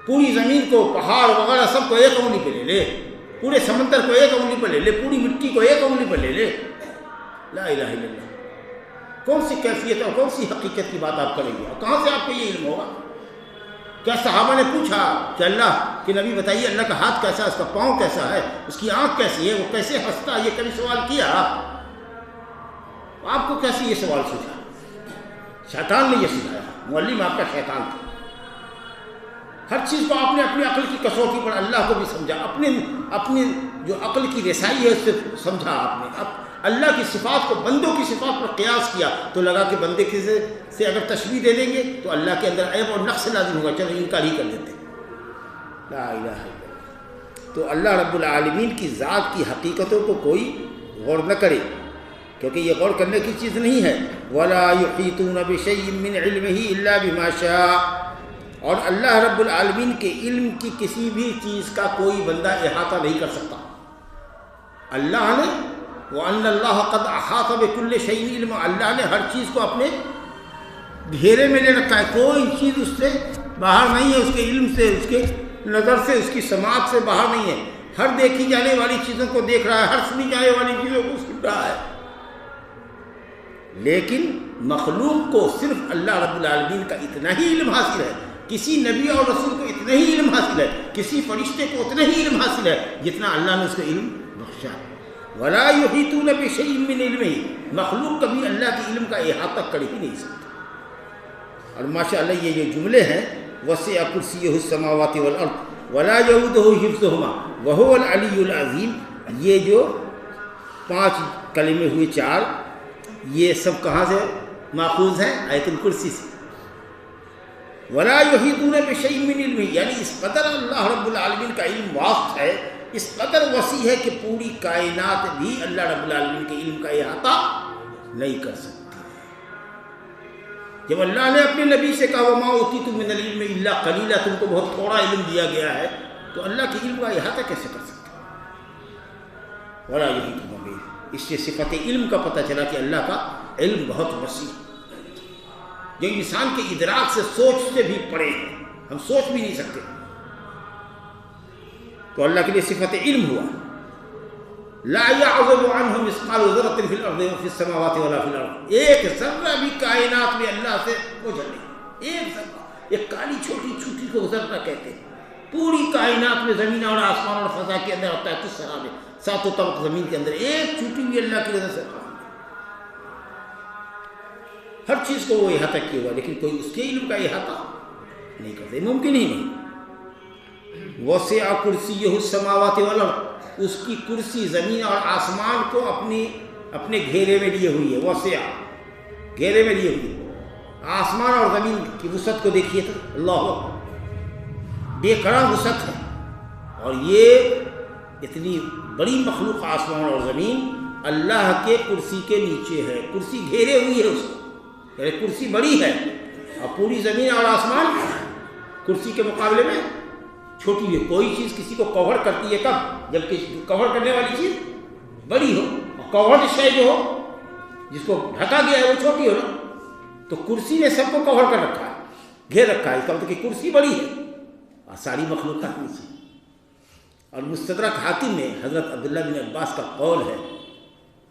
پوری زمین کو، پہاڑ وغیرہ سب کو ایک انگلی پہ لے لے، پورے سمندر کو ایک انگلی پر لے لے، پوری مٹی کو ایک انگلی پر لے لے؟ لا الہ الا اللہ۔ کون سی کیفیت اور کون سی حقیقت کی بات آپ کریں گے، اور کہاں سے آپ کو یہ علم ہوگا؟ کیا صحابہ نے پوچھا کہ اللہ کے نبی بتائیے اللہ کا ہاتھ کیسا ہے، اس کا پاؤں کیسا ہے، اس کی آنکھ کیسی ہے، وہ کیسے ہنستا ہے؟ یہ کبھی سوال کیا آپ کو؟ کیسے یہ سوال سوچا؟ شیطان نے یہ سکھایا، معلم آپ کا شیطان تھا۔ ہر چیز کو آپ نے اپنی عقل کی کسوٹی پر اللہ کو بھی سمجھا، اپنی جو عقل کی رسائی ہے اس سے سمجھا آپ نے۔ اب اللہ کی صفات کو بندوں کی صفات پر قیاس کیا تو لگا کہ بندے سے اگر تشبیہ دے دیں گے تو اللہ کے اندر عیب اور نقص لازم ہوگا، چلو انکار ہی کر دیتے۔ لا الہ الا اللہ۔ تو اللہ رب العالمین کی ذات کی حقیقتوں کو کوئی غور نہ کرے، کیونکہ یہ غور کرنے کی چیز نہیں ہے۔ وَلَا يُحِيطُونَ بِشَيْءٍ مِّنْ عِلْمِهِ إِلَّا بِمَا شَاءَ، اور اللہ رب العالمین کے علم کی کسی بھی چیز کا کوئی بندہ احاطہ نہیں کر سکتا۔ اللہ نے وَأَنَّ اللَّهَ قَدْ أَحَاطَ بِكُلِّ شَيْءٍ عِلْمًا، اللہ نے ہر چیز کو اپنے گھیرے میں لے رکھا ہے، کوئی چیز اس سے باہر نہیں ہے، اس کے علم سے، اس کے نظر سے، اس کی سماعت سے باہر نہیں ہے۔ ہر دیکھی جانے والی چیزوں کو دیکھ رہا ہے، ہر سنی جانے والی چیزوں کو سن رہا ہے۔ لیکن مخلوق کو صرف اللہ رب العالمین کا اتنا ہی علم حاصل ہے، کسی نبی اور رسول کو اتنا ہی علم حاصل ہے، کسی فرشتے کو اتنا ہی علم حاصل ہے جتنا اللہ نے اس کو علم بخشا ہے۔ وَلَا يُحِيطُونَ بِشَيْءٍ مِّنْ عِلْمِهِ، مخلوق کبھی اللہ کے علم کا احاطہ کر ہی نہیں سکتا۔ اور ماشاء اللہ یہ جو جملے ہیں، وَسِعَ كُرْسِيُّهُ السَّمَاوَاتِ وَالْأَرْضِ ولا یؤودہ حفظہما وہو العلی العظیم، یہ جو 5 کلمے ہوئے 4، یہ سب کہاں سے ماخوذ ہیں؟ آیت الکرسی سے۔ ولا یحیطون بشیء من علمہ، یعنی اس قدر اللہ رب العالمین کا علم واسع ہے، اس قدر وسیع ہے کہ پوری کائنات بھی اللہ رب العالمین کے علم کا احاطہ نہیں کر سکتی۔ جب اللہ نے اپنے نبی سے کہا وما اوتیتم من العلم الا قلیلا، تم کو بہت تھوڑا علم دیا گیا ہے، تو اللہ کے علم کا احاطہ کیسے کر سکتے؟ ولا یحیطون بہ، اس سے صفت علم کا پتہ چلا کہ اللہ کا علم بہت وسیع ہے، جو انسان کے ادراک سے، سوچ سے بھی پڑے ہیں، ہم سوچ بھی نہیں سکتے۔ تو اللہ کے لیے صفت علم ہوا۔ لا يعزب عنه مثقال ذرة في الارض وفي السماوات ولا في الارض، ایک ذرہ بھی کائنات میں اللہ سے اوجھل نہیں، ایک ذرہ، ایک کالی چھوٹی چھوٹی کو ذرہ کہتے ہیں، پوری کائنات میں زمین اور آسمان اور فضا کے اندر ہوتا ہے، کس طرح میں 7 طبق زمین کے اندر ایک چھوٹی بھی اللہ کی نظر سے ہر چیز کو وہ احاطہ کیا ہوا، لیکن کوئی اس کے علم کا احاطہ نہیں کرتے، ممکن ہی نہیں۔ وسع کرسیہ السماوات والارض، اس کی کرسی زمین اور آسمان کو اپنے گھیرے میں لیے ہوئی ہے، وسع گھیرے میں لیے ہوئی ہے۔ آسمان اور زمین کی وسعت کو دیکھیے تو اللہ بے قرار وسعت ہے، اور یہ اتنی بڑی مخلوق آسمان اور زمین اللہ کے کرسی کے نیچے ہے، کرسی گھیرے ہوئی ہے اس کو، یعنی کرسی بڑی ہے، اور پوری زمین اور آسمان کرسی کے مقابلے میں چھوٹی ہے۔ کوئی چیز کسی کو کور کرتی ہے کب؟ جب کہ کور کرنے والی چیز بڑی ہو، اور کور شے جو ہو جس کو ڈھکا گیا ہے وہ چھوٹی ہو نا، تو کرسی نے سب کو کور کر رکھا ہے، گھیر رکھا ہے، اس کا مطلب کہ کرسی بڑی ہے اور ساری مخلوقات نیچے۔ اور مستدرک حاکم میں حضرت عبداللہ بن عباس کا قول ہے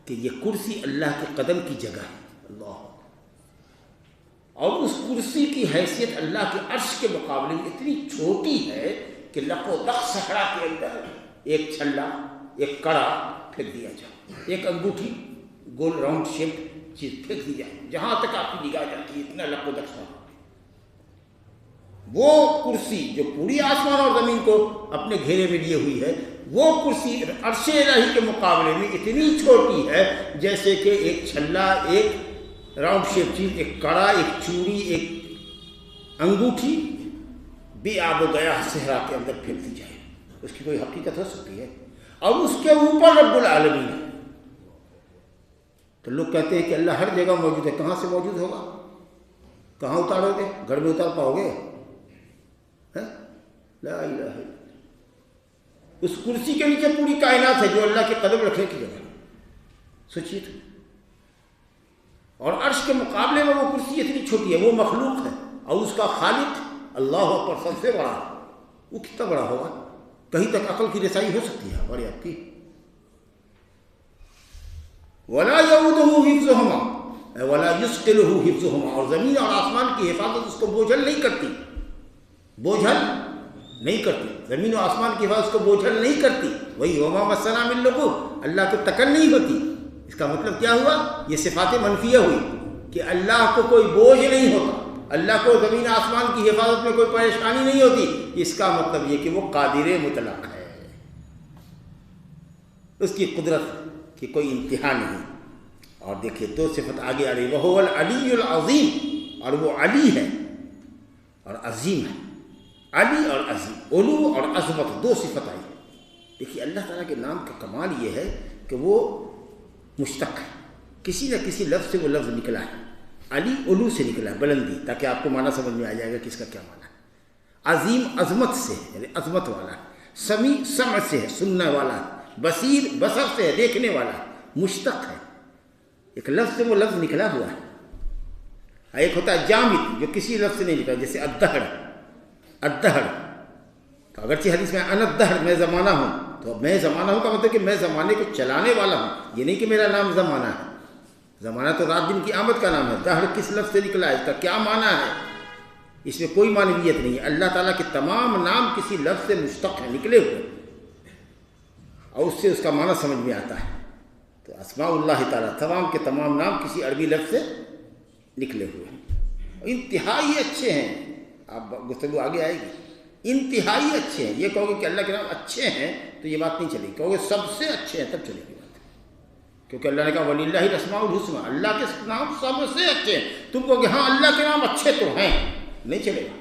کہ یہ کرسی اللہ کے قدم کی جگہ ہے، اللہ، اور اس کرسی کی حیثیت اللہ کے عرش کے مقابلے میں اتنی چھوٹی ہے کہ لق و دق صحرا کے اندر ایک چھلا، ایک کڑا پھینک دیا جائے، ایک انگوٹھی گول راؤنڈ شیپ چیز پھینک دی جائے، جہاں تک آپ کی نگاہ جاتی ہے، اتنا لق و دق صحرا۔ وہ کرسی جو پوری آسمان اور زمین کو اپنے گھیرے میں لیے ہوئی ہے، وہ کرسی عرش الہی کے مقابلے میں اتنی چھوٹی ہے جیسے کہ ایک چھلا، ایک راؤنڈ شیپ چیز، ایک کڑا، ایک چوڑی، ایک انگوٹھی بے آب و گیا صحرا کے اندر پھینک دی جائے، اس کی کوئی حقیقت ہو سکتی ہے؟ اور اس کے اوپر رب العالمین ہے۔ تو لوگ کہتے ہیں کہ اللہ ہر جگہ موجود ہے، کہاں سے موجود ہوگا؟ کہاں اتارو گے؟ گھر میں اتار پاؤ گے؟ لا الہ الا اللہ۔ اس کرسی کے نیچے پوری کائنات ہے جو اللہ کے قدم رکھنے کی جگہ، سوچیے تو۔ اور عرش کے مقابلے میں وہ کرسی اتنی چھوٹی ہے، وہ مخلوق ہے، اور اس کا خالق اللہ اکبر سب سے بڑا ہے، وہ کتنا بڑا ہوگا؟ کہیں تک عقل کی رسائی ہو سکتی ہے بڑی آپ کی؟ ولا یؤودہ حفظہما ولا یثقلہ حفظہما، اور زمین اور آسمان کی حفاظت اس کو بوجھل نہیں کرتی، بوجھل نہیں کرتی، زمین و آسمان کی حفاظت اس کو بوجھل نہیں کرتی۔ وہی وما مسنا من لغوب، اللہ کو تکن نہیں ہوتی۔ اس کا مطلب کیا ہوا؟ یہ صفات منفیہ ہوئی کہ اللہ کو کوئی بوجھ نہیں ہوتا، اللہ کو زمین آسمان کی حفاظت میں کوئی پریشانی نہیں ہوتی۔ اس کا مطلب یہ کہ وہ قادر مطلق ہے، اس کی قدرت کی کوئی انتہا نہیں۔ اور دیکھیے 2 صفت آگے آ رہی، وہو العلی العظیم، اور وہ علی ہے اور عظیم ہے، علی اور عظیم، علو اور عظمت 2 صفت آئی۔ دیکھیے اللہ تعالیٰ کے نام کا کمال یہ ہے کہ وہ مشتق ہے، کسی نہ کسی لفظ سے وہ لفظ نکلا ہے۔ علی علو سے نکلا ہے، بلندی، تاکہ آپ کو معنی سمجھ میں آ جائے گا کہ اس کا کیا معنی ہے۔ عظیم عظمت سے ہے، یعنی عظمت والا ہے۔ سمیع سمع سے ہے، سننے والا ہے۔ بصیر بصر سے ہے، دیکھنے والا ہے۔ مشتق ہے، ایک لفظ سے وہ لفظ نکلا ہوا ہے۔ ایک ہوتا ہے جامد جو کسی لفظ سے نہیں نکلا، جیسے الدہر، الدہر تو اگرچہ حدیث میں انا الدہر، میں زمانہ ہوں، تو میں زمانہ ہوں کا مطلب کہ میں زمانے کو چلانے والا ہوں، یہ نہیں کہ میرا نام زمانہ ہے۔ زمانہ تو رات دن کی آمد کا نام ہے۔ دہر کس لفظ سے نکلا ہے، اس کا کیا معنی ہے؟ اس میں کوئی معنویت نہیں ہے۔ اللہ تعالیٰ کے تمام نام کسی لفظ سے مشتق ہیں، نکلے ہوئے، اور اس سے اس کا معنی سمجھ میں آتا ہے۔ تو اسماء اللہ تعالیٰ تمام کے تمام نام کسی عربی لفظ سے نکلے ہوئے ہیں، انتہائی اچھے ہیں۔ آپ گفتگو آگے آئے گی، انتہائی اچھے ہیں. یہ کہو گے کہ اللہ کے نام اچھے ہیں تو یہ بات نہیں چلے گی. کہو گے سب سے اچھے ہیں تب چلے گی بات, کیونکہ اللہ نے کہا وَلِلَّهِ الْأَسْمَاءُ الْحُسْنَىٰ, اللہ کے نام سب سے اچھے ہیں. تم کہو گے ہاں اللہ کے نام اچھے تو ہیں, نہیں چلے گا.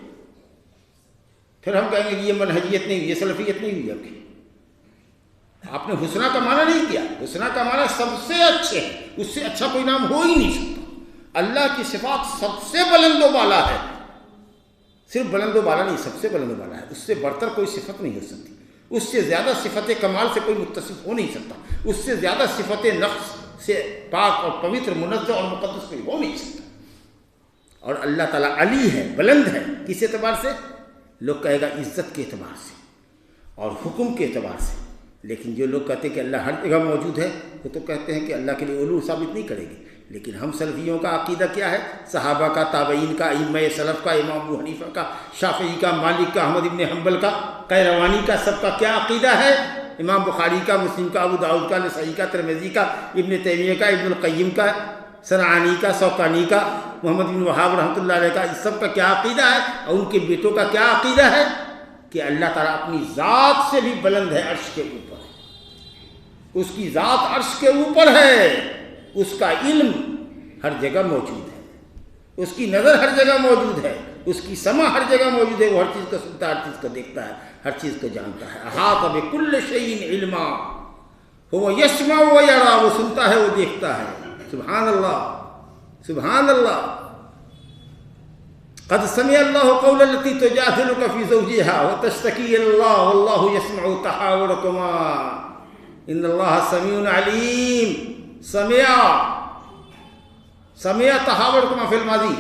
پھر ہم کہیں گے کہ یہ منہجیت نہیں ہوئی, یہ سلفیت نہیں ہوئی. آپ نے حسنہ کا معنی نہیں کیا. حسنہ کا معنی سب سے اچھے ہیں, اس سے اچھا کوئی نام ہو ہی نہیں سکتا. اللہ کی صفات سب سے بلند و بالا ہے, صرف بلند و بالا نہیں, سب سے بلند و بالا ہے. اس سے بڑھ کر کوئی صفت نہیں ہو سکتی, اس سے زیادہ صفت کمال سے کوئی متصف ہو نہیں سکتا, اس سے زیادہ صفت نقص سے پاک اور پوتر منزہ اور مقدس کوئی ہو نہیں سکتا. اور اللہ تعالیٰ علی ہے, بلند ہے. کس اعتبار سے؟ لوگ کہے گا عزت کے اعتبار سے اور حکم کے اعتبار سے. لیکن جو لوگ کہتے ہیں کہ اللہ ہر جگہ موجود ہے, وہ تو کہتے ہیں کہ اللہ کے لیے علو ثابت نہیں کرے گی. لیکن ہم سلفیوں کا عقیدہ کیا ہے؟ صحابہ کا, تابعین کا, ائمہ سلف کا, امام ابو حنیفہ کا, شافعی کا, مالک کا, احمد ابن حنبل کا, قیروانی کا, سب کا کیا عقیدہ ہے؟ امام بخاری کا, مسلم کا, ابو داؤد کا, نسائی کا, ترمذی کا, ابن تیمیہ کا, ابن القیم کا, صنعانی کا, شوکانی کا, محمد بن وہاب رحمۃ اللہ علیہ کا, اس سب کا کیا عقیدہ ہے؟ اور ان کے بیٹوں کا کیا عقیدہ ہے؟ کہ اللہ تعالیٰ اپنی ذات سے بھی بلند ہے, عرش کے اوپر ہے. اس کی ذات عرش کے اوپر ہے, اس کا علم ہر جگہ موجود ہے, اس کی نظر ہر جگہ موجود ہے, اس کی سمع ہر جگہ موجود ہے. وہ ہر چیز کو سنتا ہے, ہر چیز کو دیکھتا ہے, ہر چیز کو جانتا ہے. احاط بکل شیء علما, وہ یسمع و یرا, وہ سنتا ہے, وہ دیکھتا ہے. سبحان اللہ, سبحان اللہ. قد سمع اللہ قول التي تجادلك في زوجها وتشتكي الى الله والله يسمع تحاوركما ان اللہ سمیع علیم. سمع تحاورکما فی الماضی,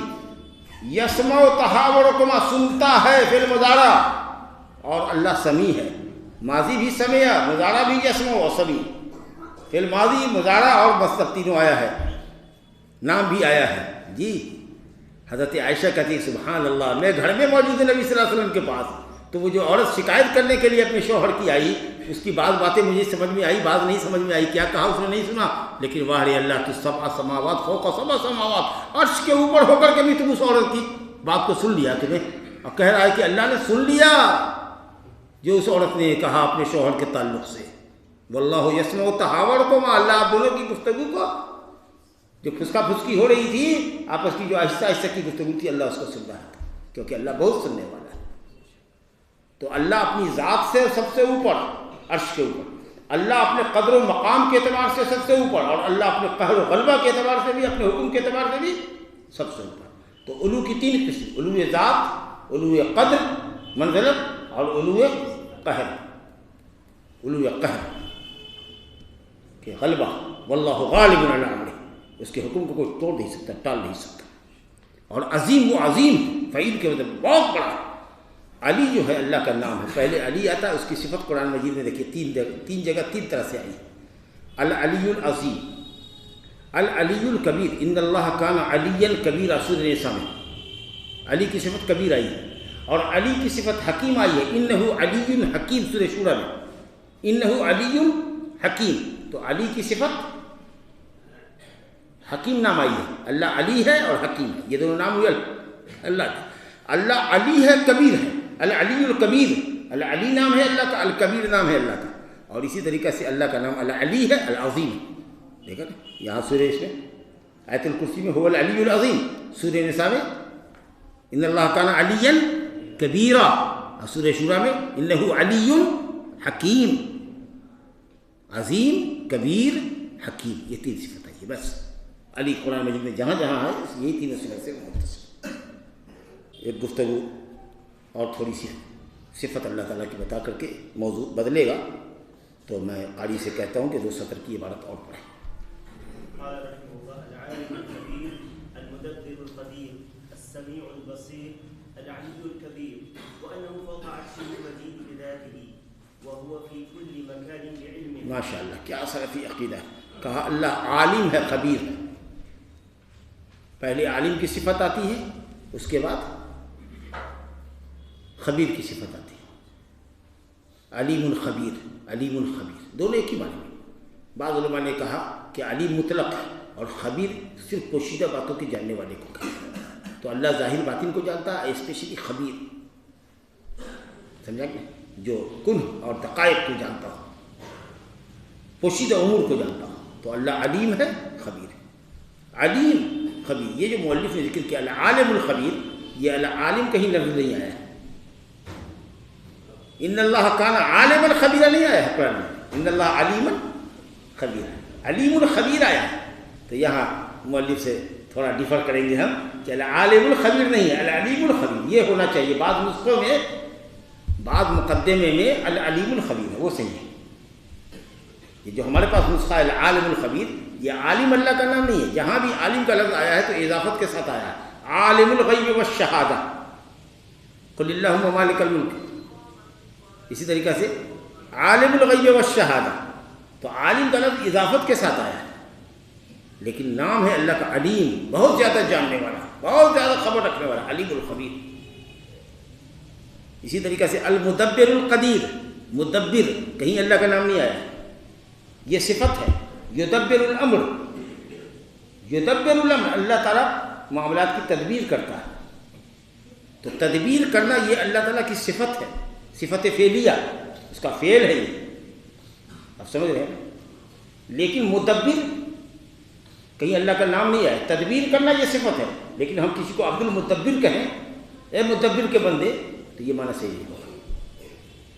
یسمع تحاورکما, سنتا ہے فی المضارع. اور اللہ سمیع ہے, ماضی بھی سمع, مضارع بھی یسمع و سمیع. فی الماضی, مضارع اور مصدر تینوں آیا ہے, نام بھی آیا ہے. جی حضرت عائشہ کہتی ہے سبحان اللہ, میں گھر میں موجود ہوں نبی صلی اللہ علیہ وسلم کے پاس, تو وہ جو عورت شکایت کرنے کے لیے اپنے شوہر کی آئی, اس کی بعض باتیں مجھے سمجھ میں آئی, بعض نہیں سمجھ میں آئی. کیا کہا اس نے نہیں سنا, لیکن واہ رے اللہ تو سبع سماوات فوق سبع سماوات, عرش کے اوپر ہو کر کے بھی تم اس عورت کی بات کو سن لیا تمہیں, اور کہہ رہا ہے کہ اللہ نے سن لیا جو اس عورت نے کہا اپنے شوہر کے تعلق سے. واللہ یسمع تحاورکما, اللہ آپ دونوں کی گفتگو کو, جو پھسکا پھسکی ہو رہی تھی آپس کی, جو آہستہ آہستہ کی گفتگو تھی, اللہ اس کو سن رہا تھا, کیونکہ اللہ بہت سننے والا ہے. تو اللہ اپنی ذات سے سب سے اوپر, عرش کے اوپر. اللہ اپنے قدر و مقام کے اعتبار سے سب سے اوپر, اور اللہ اپنے قہر و غلبہ کے اعتبار سے بھی, اپنے حکم کے اعتبار سے بھی سب سے اوپر. تو علو کی تین قسم, علو ذات, علو قدر منزلت, اور علو قہر. علو قہر کہ غلبہ, واللہ غالب علی امرہ, اس کے حکم کو کوئی توڑ نہیں سکتا, ٹال نہیں سکتا. اور عظیم, وہ عظیم فعیل کے مطلب بہت بڑا. علی جو ہے اللہ کا نام ہے, پہلے علی آتا ہے, اس کی صفت قرآن مجید میں دیکھیے تین جگہ تین طرح سے آئی. العلی العظیم, العلی الکبیر, ان اللہ کان علی کبیر, سورۃ النساء میں علی کی صفت کبیر آئی ہے. اور علی کی صفت حکیم آئی ہے, انہ علی حکیم, سورۃ شورى میں انہ علی حکیم. تو علی کی صفت حکیم نام آئی ہے. اللہ علی ہے اور حکیم ہے, یہ دونوں نام ہوئے اللہ کے. اللہ علی ہے, کبیر ہے, العلی الکبیر, العلی نام ہے اللہ کا, الکبیر نام ہے اللہ کا. اور اسی طریقے سے اللہ کا نام العلی ہے, العظیم. دیکھا نا یہاں سورہ اس میں آیت الکرسی میں هو العلی العظیم, سورہ نساء میں ان اللہ کان علی کبیرا, اور سورہ شورى میں انہ علی حکیم. عظیم, کبیر, حکیم, یہ تین صفت ہے. بس علی قرآن مجید میں جہاں جہاں ہے یہی تینوں صفت سے متصل. ایک گفتگو اور تھوڑی سی صفت اللہ تعالیٰ کی بتا کر کے موضوع بدلے گا, تو میں قاری سے کہتا ہوں کہ 2 سطر کی عبارت اور پڑھیں. قال رحمه الله العالم الكبير المدبر القدير السميع البصير العلي الكبير وأنه فوق عرشه المجيد بذاته وهو في كل مكان بعلمه. ما شاء اللہ, کیا سلفی عقیدہ ہے. کہا اللہ عالم ہے, خبیر ہے. پہلے عالم کی صفت آتی ہے, اس کے بعد خبیر کی صفت آتی ہے. علیم الخبیر, علیم الخبیر دونوں ایک ہی معنی میں. بعض علماء نے کہا کہ علیم مطلق ہے اور خبیر صرف پوشیدہ باتوں کے جاننے والے کو کہا. تو اللہ ظاہر باطن کو جانتا ہے, اسپیشلی خبیر. سمجھا کہ جو کن اور دقائق کو جانتا ہو، پوشیدہ امور کو جانتا ہو، تو اللہ علیم ہے، خبیر ہے۔ علیم خبیر، یہ جو مؤلف نے ذکر کیا العالم الخبیر، یہ العالم کہیں لفظ نہیں آیا ہے، ان اللہ کان عالم الخبیر نہیں آیا ہے قرآن میں، ان اللہ علیم خبیر، علیم الخبیر آیا ہے۔ تو یہاں مؤلف سے تھوڑا ڈیفر کریں گے ہم کہ العالم الخبیر نہیں ہے، العلیم الخبیر یہ ہونا چاہیے۔ بعض نسخوں میں، بعض مقدمے میں العلیم الخبیر ہے، وہ صحیح ہے۔ یہ جو ہمارے پاس نسخہ ہے العالم الخبیر، یہ عالم اللہ کا نام نہیں ہے، جہاں بھی عالم کا لفظ آیا ہے تو اضافت کے ساتھ آیا ہے، عالم الغیب والشہادہ، قل اللہم مالک الملک، اسی طریقہ سے عالم الغیب والشہادہ، تو عالم کا لفظ اضافت کے ساتھ آیا ہے، لیکن نام ہے اللہ کا علیم، بہت زیادہ جاننے والا، بہت زیادہ خبر رکھنے والا، علیم الخبیر۔ اسی طریقہ سے المدبر القدیر، مدبر کہیں اللہ کا نام نہیں آیا، یہ صفت ہے، یدبر الامر، یدبر الامر، اللہ تعالیٰ معاملات کی تدبیر کرتا ہے، تو تدبیر کرنا یہ اللہ تعالیٰ کی صفت ہے، صفت فعلیہ، اس کا فعل ہے یہ، آپ سمجھ رہے ہیں۔ لیکن مدبر کہیں اللہ کا نام نہیں آیا، تدبیر کرنا یہ صفت ہے، لیکن ہم کسی کو عبد المدبر کہیں، اے مدبر کے بندے، تو یہ معنی صحیح نہیں ہوگا۔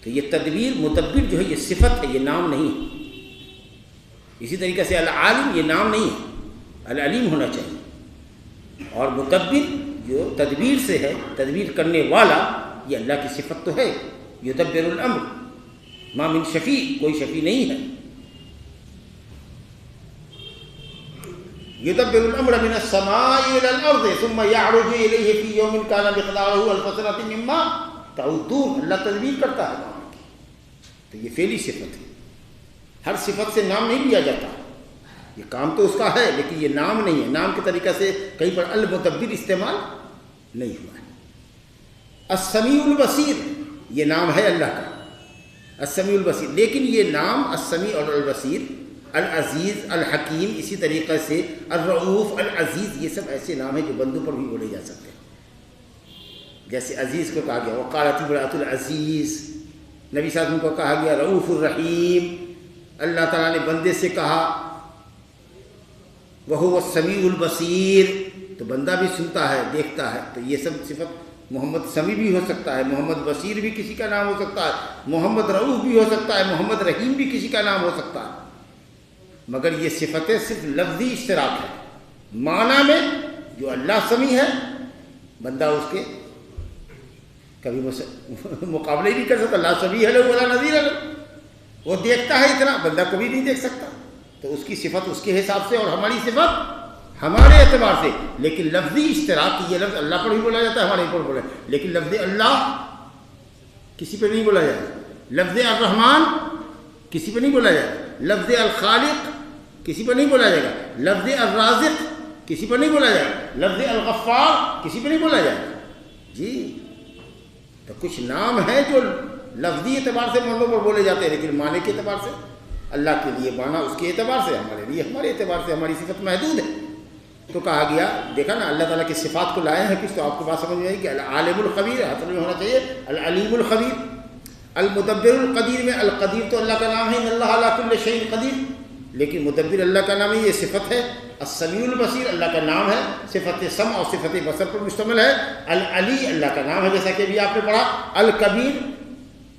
تو یہ تدبیر، مدبر جو ہے یہ صفت ہے، یہ نام نہیں ہے۔ اسی طریقے سے العالم یہ نام نہیں ہے، العلیم ہونا چاہیے، اور مدبر جو تدبیر سے ہے، تدبیر کرنے والا، یہ اللہ کی صفت تو ہے، یدبر الامر، ما من شفیع، کوئی شفیع نہیں ہے، یدبر الامر من السماء الى الارض ثم يعرج الیہ فی یوم کان مقدارہ الف سنۃ مما تعدون، اللہ تدبیر کرتا ہے معاملے کی، تو یہ فعلی صفت ہے۔ ہر صفت سے نام نہیں لیا جاتا، یہ کام تو اس کا ہے لیکن یہ نام نہیں ہے، نام کے طریقہ سے کہیں پر المدبر استعمال نہیں ہوا ہے۔ السمیع البصیر یہ نام ہے اللہ کا، السمیع البصیر، لیکن یہ نام السمیع اور البصیر، العزیز، الحکیم، اسی طریقے سے الرؤوف، العزیز، یہ سب ایسے نام ہیں جو بندوں پر بھی بولے جا سکتے ہیں۔ جیسے عزیز کو کہا گیا وقالت امرأۃ العزیز، نبی صلی اللہ علیہ وسلم کو کہا گیا رؤوف الرحیم، اللہ تعالیٰ نے بندے سے کہا وَهُوَ السَّمِيعُ الْبَصِيرُ، تو بندہ بھی سنتا ہے، دیکھتا ہے، تو یہ سب صفت، محمد سمیع بھی ہو سکتا ہے، محمد بصیر بھی کسی کا نام ہو سکتا ہے، محمد رؤوف بھی ہو سکتا ہے، محمد رحیم بھی کسی کا نام ہو سکتا ہے، مگر یہ صفتیں صرف لفظی اشتراک ہے، معنی میں جو اللہ سمیع ہے بندہ اس کے کبھی مقابلے نہیں کر سکتا، لا سمیع لہ ولا نظیر لہ، وہ دیکھتا ہے اتنا، بندہ کبھی نہیں دیکھ سکتا، تو اس کی صفت اس کے حساب سے اور ہماری صفت ہمارے اعتبار سے، لیکن لفظی اشتراک، یہ لفظ اللہ پر بھی بولا جاتا ہے، ہمارے پر بولا ہے، لیکن لفظ اللہ کسی پہ نہیں بولا جائے گا، لفظ الرحمن کسی پہ نہیں بولا جائے گا، لفظ الخالق کسی پہ نہیں بولا جائے گا، لفظ الرازق کسی پہ نہیں بولا جائے گا، لفظ الغفار کسی پہ نہیں بولا جائے گا۔ جی، تو کچھ نام ہیں جو لفظی اعتبار سے بندوں پر بولے جاتے ہیں، لیکن معنی کے اعتبار سے اللہ کے لیے معنی اس کے اعتبار سے، ہمارے لیے ہمارے اعتبار سے ہماری صفت محدود ہے۔ تو کہا گیا، دیکھا نا اللہ تعالیٰ کی صفات کو لائے ہیں کچھ، تو آپ کو بات سمجھ میں آئی کہ العالم الخبیر حاصل میں ہونا چاہیے، العلیم الخبیر، المدبر القدیر میں القدیر تو اللہ کا نام ہے، ان اللہ علی کل شیء قدیر، لیکن مدبر اللہ کا نام ہے، یہ صفت ہے۔ السمیع البصیر اللہ کا نام ہے، صفت سمع اور صفت بصر پر مشتمل ہے۔ العلی اللہ کا نام ہے، جیسا کہ ابھی آپ نے پڑھا۔ الکبیر،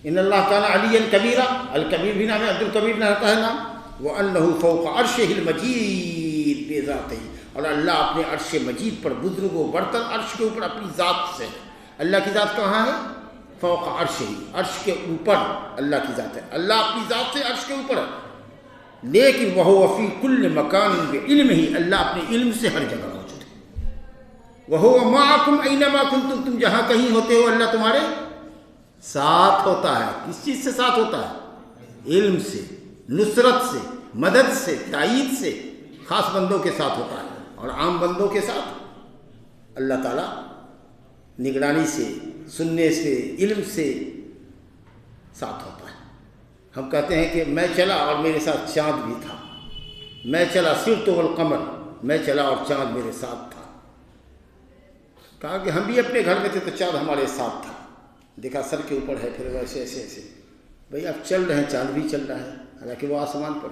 ان اللہ کان علیا کبیرا، الکبیر بھی نام ہے، عبد الکبیر نہ ہوتا ہے نام۔ وَأَنَّهُ فَوْقَ عَرْشِهِ الْمَجِيدِ بِذَاتِهِ، اور اللہ اپنے عرش مجید پر بزرگ و برتر، عرش کے اوپر اپنی ذات سے۔ اللہ کی ذات کہاں ہے؟ فوق عرشہ، عرش کے اوپر اللہ کی ذات ہے، اللہ اپنی ذات سے عرش کے اوپر ہے، لیکن وَهُوَ فِي كُلِّ مَكَانٍ بِعِلْمِهِ، اللہ اپنے علم سے ہر جگہ موجود ہے۔ وَهُوَ مَعَكُمْ أَيْنَمَا كُنتُمْ، تم جہاں کہیں ہوتے ہو اللہ تمہارے ساتھ ہوتا ہے۔ کس چیز سے ساتھ ہوتا ہے؟ علم سے، نصرت سے، مدد سے، تائید سے، خاص بندوں کے ساتھ ہوتا ہے، اور عام بندوں کے ساتھ اللہ تعالیٰ نگرانی سے، سننے سے، علم سے ساتھ ہوتا ہے۔ ہم کہتے ہیں کہ میں چلا اور میرے ساتھ چاند بھی تھا، میں چلا سرت والقمر، میں چلا اور چاند میرے ساتھ تھا۔ کہا کہ ہم بھی اپنے گھر میں تھے تو چاند ہمارے ساتھ تھا، دیکھا سر کے اوپر ہے، پھر ویسے ایسے ایسے. بھائی آپ چل رہے ہیں، چاند بھی چل رہا ہے حالانکہ وہ آسمان پر.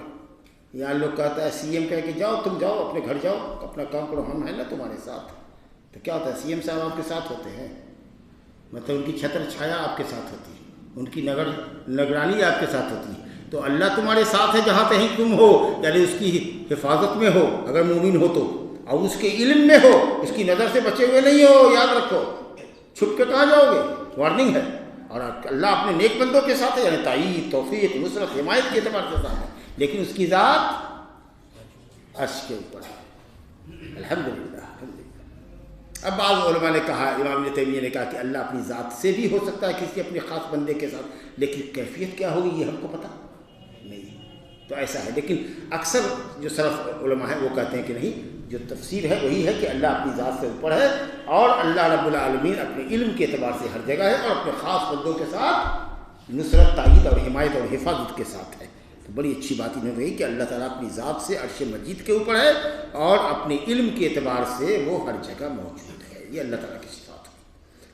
یہاں لوگ کہتا ہے سی ایم کہہ کہ جاؤ تم جاؤ اپنے گھر جاؤ اپنا کام کرو، ہم ہیں نا تمہارے ساتھ. تو کیا ہوتا ہے سی ایم صاحب آپ کے ساتھ ہوتے ہیں، مطلب ان کی چھتر چھایا آپ کے ساتھ ہوتی ہے، ان کی نگرانی آپ کے ساتھ ہوتی ہے. تو اللہ تمہارے ساتھ ہے جہاں کہیں تم ہو، یعنی اس کی حفاظت میں ہو اگر مومن ہو تو، اور اس کے علم میں ہو، اس کی نظر سے بچے ہوئے نہیں ہو. یاد رکھو، چھپ کے کہاں جاؤ گے، وارننگ ہے. اور اللہ اپنے نیک بندوں کے ساتھ ہے، یعنی تائید، توفیق، نصرت، حمایت کے اعتبار سے ساتھ ہے، لیکن اس کی ذات عرش کے اوپر ہے. الحمدللہ الحمدللہ. اب بعض علماء نے کہا، امام ابن تیمیہ نے کہا کہ اللہ اپنی ذات سے بھی ہو سکتا ہے کسی اپنے خاص بندے کے ساتھ، لیکن کیفیت کیا ہوگی یہ ہم کو پتہ نہیں. تو ایسا ہے، لیکن اکثر جو سلف علماء ہیں وہ کہتے ہیں کہ نہیں، جو تفسیر ہے وہی ہے کہ اللہ اپنی ذات سے اوپر ہے اور اللہ رب العالمین اپنے علم کے اعتبار سے ہر جگہ ہے اور اپنے خاص بندوں کے ساتھ نصرت، تائید اور حمایت اور حفاظت کے ساتھ ہے. تو بڑی اچھی بات انہوں نے کہی کہ اللہ تعالیٰ اپنی ذات سے عرش مجید کے اوپر ہے اور اپنے علم کے اعتبار سے وہ ہر جگہ موجود ہے. یہ اللہ تعالیٰ کی صفات ہے.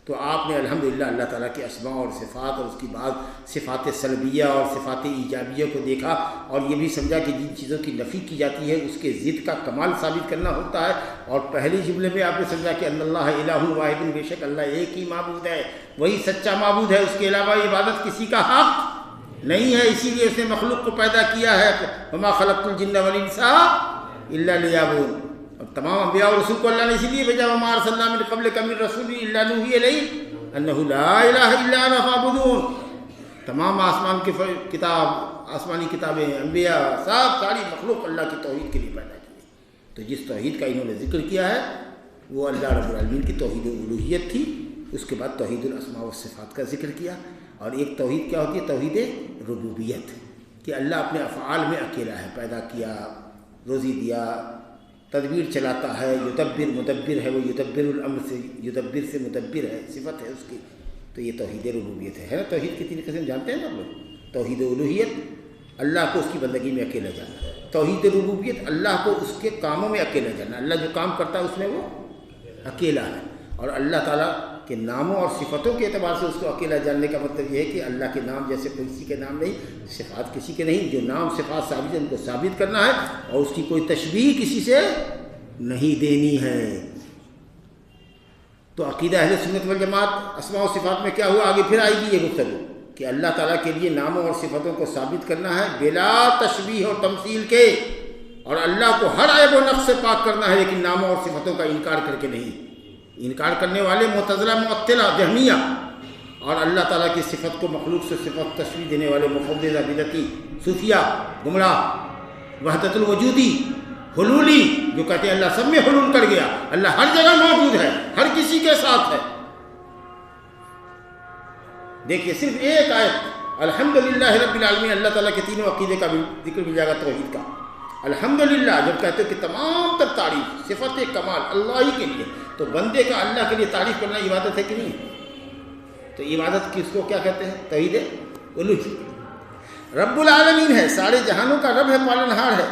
تو آپ نے الحمدللہ اللہ تعالیٰ کے اسماء اور صفات اور اس کی بعض صفات سلبیہ اور صفات ایجابیہ کو دیکھا اور یہ بھی سمجھا کہ جن چیزوں کی نفی کی جاتی ہے اس کے ضد کا کمال ثابت کرنا ہوتا ہے. اور پہلی جملے میں آپ نے سمجھا کہ اللہ الہ واحد، بے شک اللہ ایک ہی معبود ہے، وہی سچا معبود ہے، اس کے علاوہ عبادت کسی کا حق نہیں ہے. اسی لیے اس نے مخلوق کو پیدا کیا ہے، وما خلقت الجن والانس الا لیعبدون. اور تمام انبیاء اور رسول کو اللہ نے اسی لیے بھیجا، وما ارسلنا من قبلک من رسول الا نوحی الیہ انہ لا الہ الا انا فاعبدون. تمام آسمان کی کتاب، آسمانی کتابیں، انبیاء، ساری مخلوق اللہ کی توحید کے لیے پیدا کی ہے. تو جس توحید کا انہوں نے ذکر کیا ہے وہ اللہ رب العالمین کی توحید الوہیت تھی. اس کے بعد توحید الاسماء والصفات کا ذکر کیا. اور ایک توحید کیا ہوتی ہے؟ توحید ربوبیت، کہ اللہ اپنے افعال میں اکیلا ہے، پیدا کیا، روزی دیا، تدبیر چلاتا ہے، یدبر، مدبر ہے وہ، یدبر الامر سے، یدبر سے مدبر ہے، صفت ہے اس کی. تو یہ توحید ربوبیت ہے نا. توحید کی تین قسم جانتے ہیں نا آپ لوگ؟ توحید الوہیت اللہ کو اس کی بندگی میں اکیلا جانا، توحید ربوبیت اللہ کو اس کے کاموں میں اکیلا جانا، اللہ جو کام کرتا ہے اس میں وہ اکیلا ہے. اور اللہ تعالیٰ کے ناموں اور صفتوں کے اعتبار سے اس کو اکیلا جاننے کا مطلب یہ ہے کہ اللہ کے نام جیسے کسی کے نام نہیں، صفات کسی کے نہیں، جو نام صفات ثابت ہیں ان کو ثابت کرنا ہے اور اس کی کوئی تشبیہ کسی سے نہیں دینی ہے. تو عقیدہ اہل سنت والجماعت اسماء و صفات میں کیا ہوا، آگے پھر آئے گی یہ گفتگو، کہ اللہ تعالیٰ کے لیے ناموں اور صفتوں کو ثابت کرنا ہے بلا تشبیہ اور تمثیل کے، اور اللہ کو ہر عیب و نقص سے پاک کرنا ہے، لیکن ناموں اور صفتوں کا انکار کر کے نہیں. انکار کرنے والے معتزلہ، معطلہ، جہمیہ، اور اللہ تعالیٰ کی صفت کو مخلوق سے صفت تشبیہ دینے والے مفوضہ، بدعتی، صوفیہ، گمراہ، وحدت الوجودی، حلولی، جو کہتے ہیں اللہ سب میں حلول کر گیا، اللہ ہر جگہ موجود ہے، ہر کسی کے ساتھ ہے. دیکھیے صرف ایک آیت الحمدللہ رب العالمین، اللہ تعالیٰ کے تینوں عقیدے کا بھی ذکر مل جائے گا توحید کا. الحمدللہ جب کہتے ہیں کہ تمام تر تعریف صفت کمال اللہ ہی کے لیے، تو بندے کا اللہ کے لیے تعریف کرنا عبادت ہے کہ نہیں؟ تو عبادت کس کو کیا کہتے ہیں؟ توحید الوہیت. رب العالمین ہے، سارے جہانوں کا رب ہے، پالنہار ہے.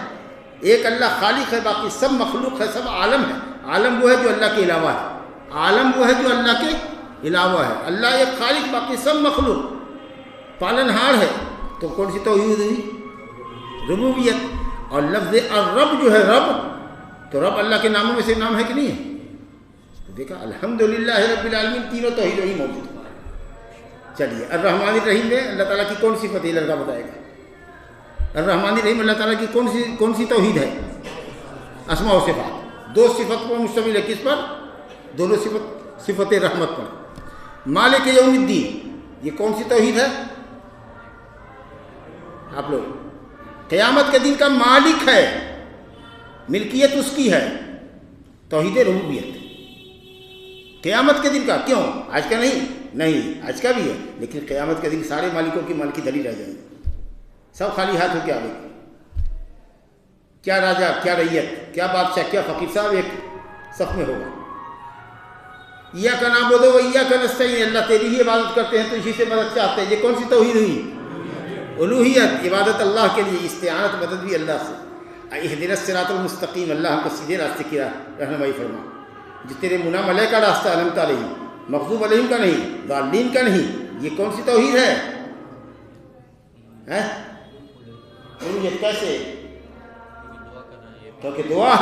ایک اللہ خالق ہے، باقی سب مخلوق ہے، سب عالم ہے. عالم وہ ہے جو اللہ کے علاوہ ہے، عالم وہ ہے جو اللہ کے علاوہ ہے. اللہ ایک خالق، باقی سب مخلوق. پالنہار ہے، تو کون سی توحید ہوئی؟ ربوبیت. اور لفظ الرب جو ہے رب، تو رب اللہ کے ناموں میں سے نام ہے کہ نہیں ہے؟ دیکھا الحمدللہ رب العالمین، تینوں توحید وہی موجود ہے. چلیے الرحمن الرحیم میں اللہ تعالیٰ کی کون سی فتح لڑکا بتائے گا؟ الرحمن الرحیم اللہ تعالیٰ کی کون سی توحید ہے؟ اسماء و صفات. دو صفت پر مشتمل ہے، کس پر؟ دونوں صفت رحمت پر. مالک یوم الدین، یہ کون سی توحید ہے؟ آپ لوگ، قیامت کے دن کا مالک ہے، ملکیت اس کی ہے، توحید ربوبیت. قیامت کے دن کا، کیوں آج کا نہیں آج کا بھی ہے، لیکن قیامت کے دن سارے مالکوں کی مالکی دھری رہ جائیں گے، سب خالی ہاتھ ہو کے آگے. کیا راجا، کیا ریت، کیا بادشاہ، کیا فقیر صاحب ایک صف میں ہوگا. ایاک نعبد و ایاک نستعین، اللہ تیری ہی عبادت کرتے ہیں تو اسی سے مدد چاہتے ہیں. یہ کون سی توحید ہوئی؟ الوہیت، عبادت اللہ کے لیے، استعانت مدد بھی اللہ سے. اہدنا الصراط المستقیم، اللہ ہم کو سیدھے راستے کی رہنمائی فرما. جو تیرے منعم علیہ کا راستہ، انعمت علیہم، مغضوب علیہم کا نہیں، ضالین کا نہیں، یہ کون سی توحید ہے؟ الوہیت کیسے؟ کیونکہ دعا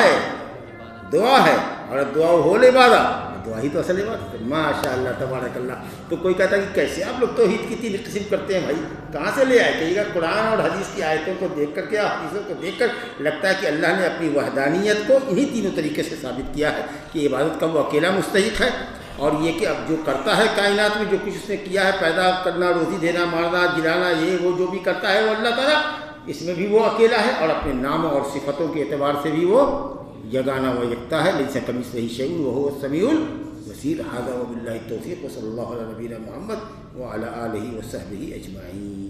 ہے اور دعا ہو لے عبادت، دعا ہی تو اصل عبادت ہے۔ ماشاء اللہ تبارک اللہ۔ تو کوئی کہتا ہے کہ کیسے آپ لوگ توحید کی 3 قسم کرتے ہیں بھائی، کہاں سے لے آئے؟ کہیے گا قرآن اور حدیث کی آیتوں کو دیکھ کر کے، حدیثوں کو دیکھ کر لگتا ہے کہ اللہ نے اپنی وحدانیت کو انہی 3 طریقے سے ثابت کیا ہے کہ عبادت کا وہ اکیلا مستحق ہے، اور یہ کہ اب جو کرتا ہے کائنات میں جو کچھ اس نے کیا ہے، پیدا کرنا، روزی دینا، مارنا، گرانا، یہ وہ جو بھی کرتا ہے وہ اللہ تعالیٰ، اس میں بھی وہ اکیلا ہے، اور اپنے ناموں اور صفتوں کے اعتبار سے بھی وہ یگانہ و یکتا ہے۔ لیس کمثلہ شیء وہو السمیع البصیر۔ ھذا وباللہ التوفیق، وصلی اللہ علی نبینا محمد وعلی آلہ وصحبہ اجمعین۔